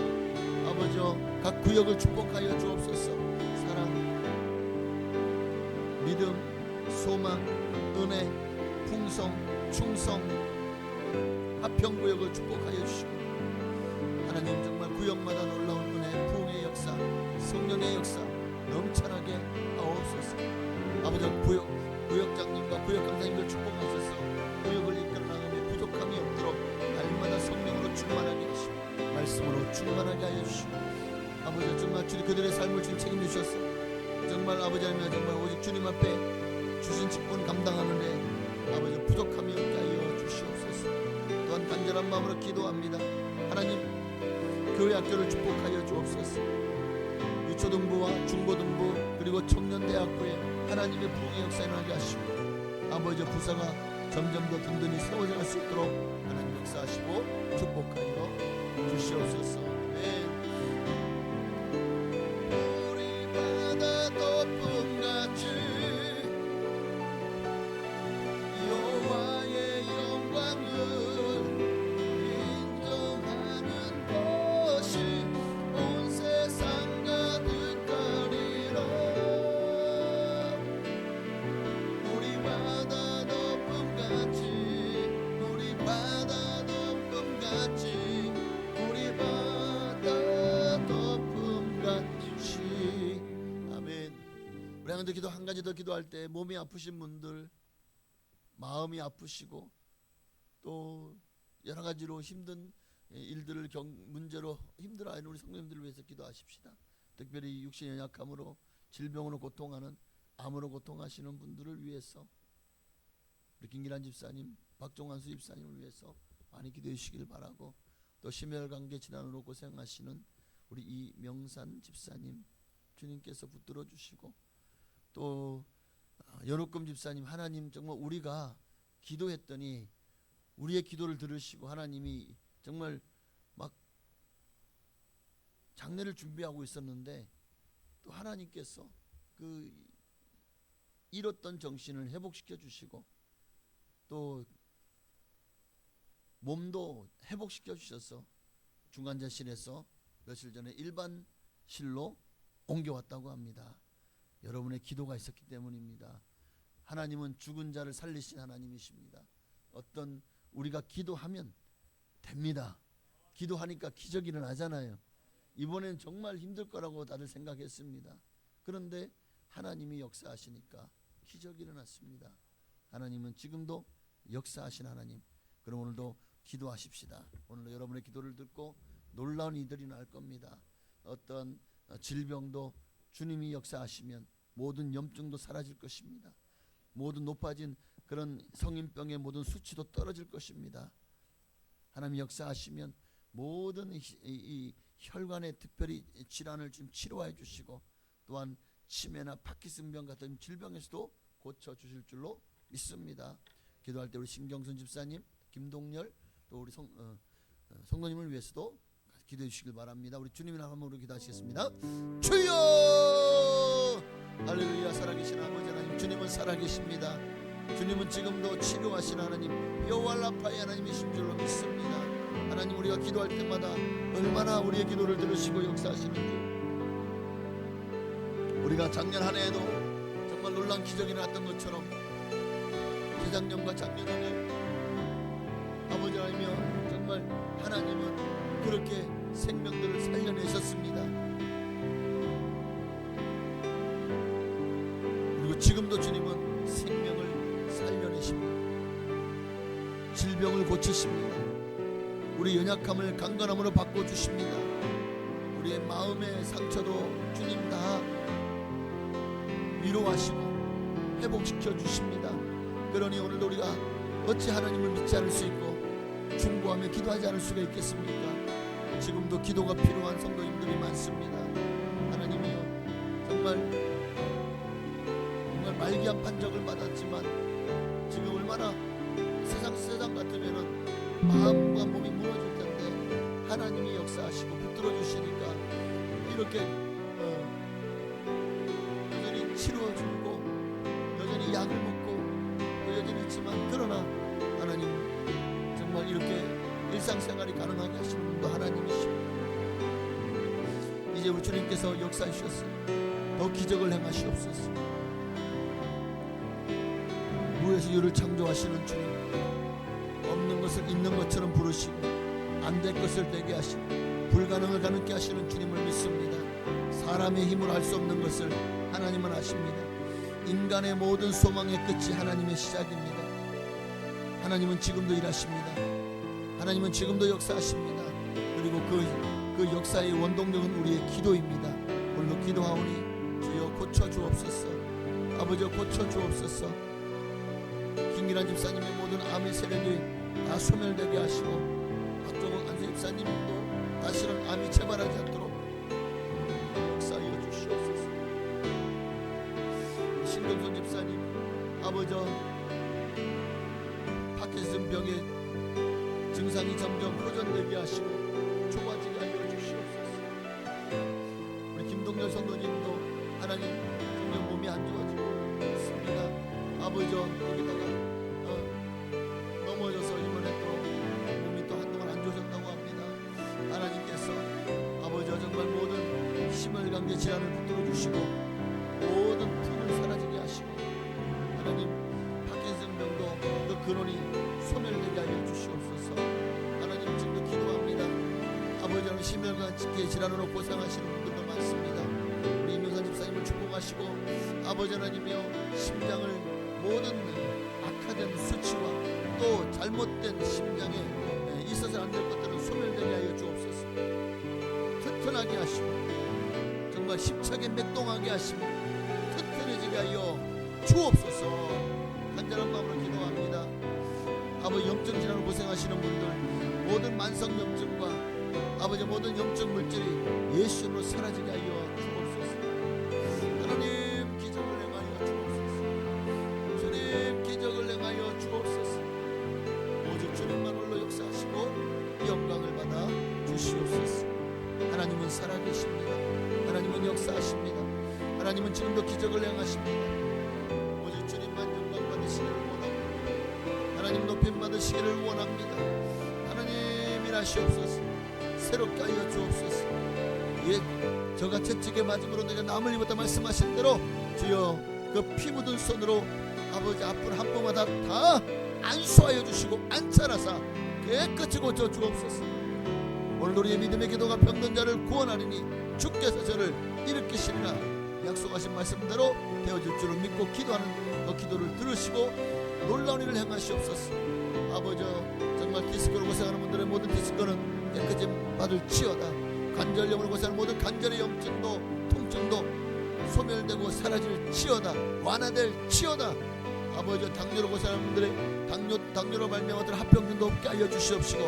아버지여 각 구역을 축복하여 주옵소서. 사랑, 믿음, 소망, 은혜, 풍성, 충성, 화평구역을 축복하여 주시고 하나님 정말 구역마다 놀라운 은혜, 부흥의 역사, 성령의 역사 넘쳐나게 하옵소서. 아버지 구역장님과 구역강사님들 축복하셔서 구역을 이끌어 나가며 부족함이 없도록 날마다 성령으로 충만하게 하시고 말씀으로 충만하게 하여 주시고 아버지 정말 주님 그들의 삶을 주님 책임주셔서 정말 아버지 하나님 정말 오직 주님 앞에 주신 직분 감당하는데 아버지 부족함이 없게 하여 주시옵소서. 또한 간절한 마음으로 기도합니다. 하나님 교회 학교를 축복하여 주옵소서. 유초등부와 중고등부 그리고 청년대학교에 하나님의 부흥의 역사 일어나게 하시고 아버지 부사가 점점 더 든든히 세워져 갈 수 있도록 하나님 역사하시고 축복하여 주시옵소서. 아멘. 우리 바다 덮음같이 여호와의 영광을 인정하는 것이 온 세상 가득하리라. 우리 바다 덮음같이 우리 바다 덮음같이 같이 우리 바다 덮음 같이. 아멘. 우리 하나님께 기도 한 가지 더 기도할 때 몸이 아프신 분들, 마음이 아프시고 또 여러 가지로 힘든 일들을 문제로 힘들어하는 우리 성도님들을 위해서 기도하십시다. 특별히 육신의 연약함으로 질병으로 고통하는, 암으로 고통하시는 분들을 위해서 우리 김기란 집사님, 박종환수 집사님을 위해서 많이 기도해 주시길 바라고, 또 심혈관계 질환으로 고생하시는 우리 이명산 집사님 주님께서 붙들어 주시고, 또 연옥금 집사님, 하나님 정말 우리가 기도했더니 우리의 기도를 들으시고 하나님이 정말 막 장례를 준비하고 있었는데 또 하나님께서 그 잃었던 정신을 회복시켜 주시고 또 몸도 회복시켜 주셔서 중환자실에서 며칠 전에 일반실로 옮겨왔다고 합니다. 여러분의 기도가 있었기 때문입니다. 하나님은 죽은 자를 살리신 하나님이십니다. 어떤 우리가 기도하면 됩니다. 기도하니까 기적이 일어나잖아요. 이번엔 정말 힘들 거라고 다들 생각했습니다. 그런데 하나님이 역사하시니까 기적이 일어났습니다. 하나님은 지금도 역사하신 하나님. 그럼 오늘도 기도하십시다. 오늘도 여러분의 기도를 듣고 놀라운 이들이 날 겁니다. 어떤 질병도 주님이 역사하시면 모든 염증도 사라질 것입니다. 모든 높아진 그런 성인병의 모든 수치도 떨어질 것입니다. 하나님이 역사하시면 모든 이 혈관의 특별히 질환을 좀 치료해 주시고 또한 치매나 파킨슨병 같은 질병에서도 고쳐 주실 줄로 믿습니다. 기도할 때 우리 신경순 집사님, 김동열 또 우리 성도님을 위해서도 기도해 주시길 바랍니다. 우리 주님의 이름으로 기도하시겠습니다. 주여! 할렐루야. 살아계신 아버지 하나님, 주님은 살아계십니다. 주님은 지금도 치료하신 하나님, 여호와 라파의 하나님이신 줄로 믿습니다. 하나님, 우리가 기도할 때마다 얼마나 우리의 기도를 들으시고 역사하시는지, 우리가 작년 한 해에도 정말 놀라운 기적이 났던 것처럼 재작년과 작년 한 해 아버지 하나님이여, 정말 하나님은 그렇게 생명들을 살려내셨습니다. 그리고 지금도 주님은 생명을 살려내십니다. 질병을 고치십니다. 우리 연약함을 강건함으로 바꿔주십니다. 우리의 마음의 상처도 주님 다 위로하시고 회복시켜 주십니다. 그러니 오늘도 우리가 어찌 하나님을 믿지 않을 수 있고 중보하며 기도하지 않을 수가 있겠습니까? 지금도 기도가 필요한 성도님들이 많습니다. 하나님이여, 정말 말기암 판정을 받았지만 지금 얼마나 세상 같으면은 마음과 몸이 무너질 텐데 하나님이 역사하시고 붙들어 주시니까 이렇게 여전히 치료해주고 여전히 약을 먹고 여전히 있지만, 그러나 하나님 정말 이렇게 일상생활이 가능하게 하시는 분도 하나님이십니다. 이제 우리 주님께서 역사해 주셨어요. 더 기적을 행하시옵소서. 무에서 유를 창조하시는 주님, 없는 것을 있는 것처럼 부르시고 안 될 것을 되게 하시고 불가능을 가능케 하시는 주님을 믿습니다. 사람의 힘으로 할 수 없는 것을 하나님은 아십니다. 인간의 모든 소망의 끝이 하나님의 시작입니다. 하나님은 지금도 일하십니다. 하나님은 지금도 역사하십니다. 그리고 그 역사의 원동력은 우리의 기도입니다. 오늘도 기도하오니 주여 고쳐 주옵소서. 아버지여 고쳐 주옵소서. 김기란 집사님의 모든 암의 세력이 다 소멸되게 하시고 박종원 안수 집사님도 다시는 암이 재발하지 않도록 역사하여 주시옵소서. 신경선 집사님, 아버지여 파킨슨 병의 증상이 점점 호전되게 하시고 좁아지게 하여 주시옵소서. 우리 김동열 성도님도 하나님 점점 몸이 안 좋아지고 있습니다. 아버지여, 거기다가 넘어져서 이번에 또 몸이 또 한동안 안 좋으셨다고 합니다. 하나님께서 아버지여 정말 모든 심혈관계 질환을 붙들어 주시고 모든 품을 사라지게 하시고 하나님 파킨슨 병도 그 근원이 소멸되게 하여 주시옵소서. 하나님 지금도 심혈관계 질환으로 고생하시는 분들도 많습니다. 우리 이명선 집사님을 축복하시고 아버지 하나님이여 심장을 모든 악화된 수치와 또 잘못된 심장에 있어서 안 될 것들은 소멸되게 하여 주옵소서. 튼튼하게 하시고 정말 힘차게 맥동하게 하시고 튼튼해지게 하여 주옵소서. 간절한 마음으로 기도합니다. 아버지 영적 질환으로 고생하시는 분들 모든 만성 염증과 아버지 모든 영적 물질이 예수로 사라지게 하여 주옵소서. 하나님 기적을 행하여 주옵소서. 주님 기적을 행하여 주옵소서. 오직 주님만 홀로 역사하시고 영광을 받아 주시옵소서. 하나님은 살아계십니다. 하나님은 역사하십니다. 하나님은 지금도 기적을 행하십니다. 오직 주님만 영광 받으시기를 원합니다. 하나님 높임 받으시기를 원합니다. 하나님 일하시옵소서. 새롭게 하여 주옵소서. 예, 저가 채찍에 맞음으로 내가 남을 입었다 말씀하신 대로 주여 그 피 묻은 손으로 아버지 아픈 한 분마다 다 안수하여 주시고 안찰하사 깨끗이 고쳐 주옵소서. 오늘 우리의 믿음의 기도가 병든 자를 구원하리니 주께서 저를 일으키시리라 약속하신 말씀대로 되어질 줄을 믿고 기도하는 그 기도를 들으시고 놀라운 일을 행하시옵소서. 아버지 정말 디스크로 고생하는 분들의 모든 디스크는 깨끗이 받을지어다. 관절염으로 고생하는 모든 관절의 염증도 통증도 소멸되고 사라질지어다. 완화될지어다. 아버지 당뇨로 고생하는 분들의 당뇨로 말미암아 합병증도 없게 하여 주시옵시고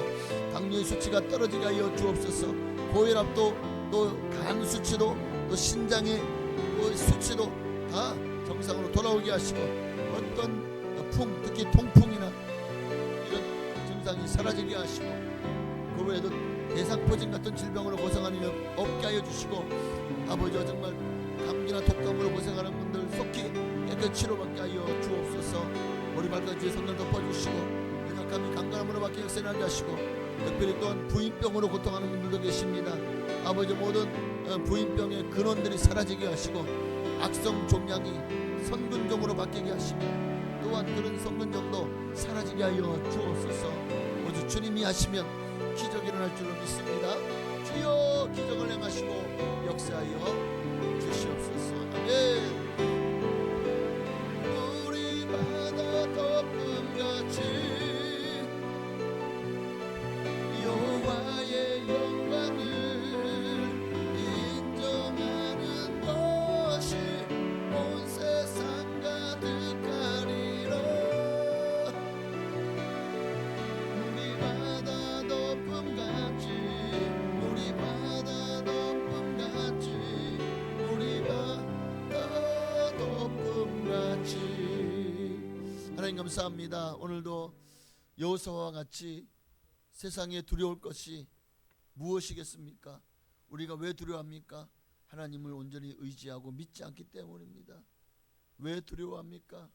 당뇨의 수치가 떨어지게 하여 주옵소서. 고혈압도 또 간 수치도 또 신장의 그 수치도 다 정상으로 돌아오게 하시고 어떤 특히 통풍이나 이런 증상이 사라지게 하시고 그 외에도 대상포진 같은 질병으로 고생하는 일 없게 하여 주시고 아버지 정말 감기나 독감으로 고생하는 분들 속히 깨끗이 치료받게 하여 주옵소서. 머리 발까지 성령 덮어주시고 연약함이 강건함으로 바뀌게 역사하게 하시고 특별히 또한 부인병으로 고통하는 분들도 계십니다. 아버지 모든 부인병의 근원들이 사라지게 하시고 악성 종양이 선근종으로 바뀌게 하시고 또한 그런 선근종도 사라지게 하여 주옵소서. 오직 주님이 하시면 기적이 일어날 줄로 믿습니다. 주여 기적을 행하시고 역사하여 주시옵소서. 아멘. 우리 바다 덮음같이 여호와의 영광을 인정하는 것이 온 세상 가득하리라. 우리 바다 덮음같이 우리 바다 덮음같이 우리 바다 덮음같이. 하나님 감사합니다. 오늘도 여호수아와 같이 세상에 두려울 것이 무엇이겠습니까? 우리가 왜 두려워합니까? 하나님을 온전히 의지하고 믿지 않기 때문입니다. 왜 두려워합니까?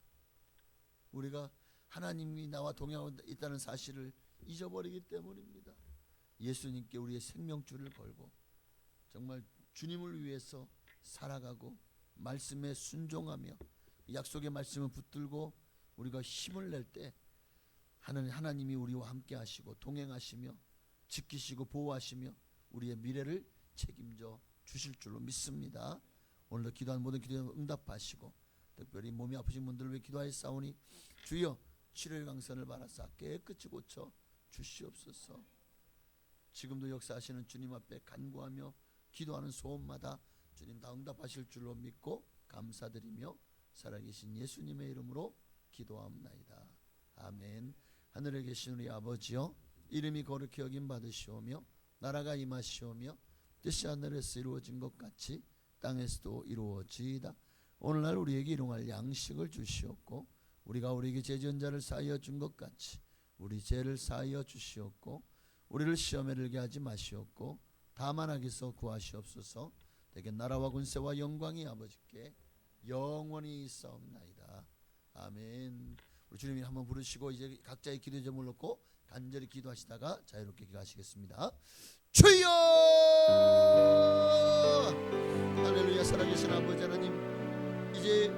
우리가 하나님이 나와 동행하고 있다는 사실을 잊어버리기 때문입니다. 예수님께 우리의 생명줄을 걸고 정말 주님을 위해서 살아가고 말씀에 순종하며 약속의 말씀을 붙들고 우리가 힘을 낼 때 하나님이 우리와 함께 하시고 동행하시며 지키시고 보호하시며 우리의 미래를 책임져 주실 줄로 믿습니다. 오늘도 기도한 모든 기도에 응답하시고 특별히 몸이 아프신 분들을 위해 기도하였사오니 주여 치료의 강선을 받아사 깨끗이 고쳐 주시옵소서. 지금도 역사하시는 주님 앞에 간구하며 기도하는 소원마다 주님 다 응답하실 줄로 믿고 감사드리며 살아계신 예수님의 이름으로 기도하옵나이다. 아멘. 하늘에 계신 우리 아버지여 이름이 거룩히 여김 받으시오며 나라가 임하시오며 뜻이 하늘에서 이루어진 것 같이 땅에서도 이루어지이다. 오늘날 우리에게 일용할 양식을 주시옵고 우리가 우리에게 죄 지은 자를 사하여 준 것 같이 우리 죄를 사하여 주시옵고 우리를 시험에 들게 하지 마시옵고 다만 악에서 구하시옵소서. 대개 나라와 군세와 영광이 아버지께 영원히 있사옵나이다. 아멘. 우리 주님이 한번 부르시고 이제 각자의 기도 제목을 놓고 간절히 기도하시다가 자유롭게 기도하시겠습니다. 주여 할렐루야. 살아계신 아버지 하나님 이제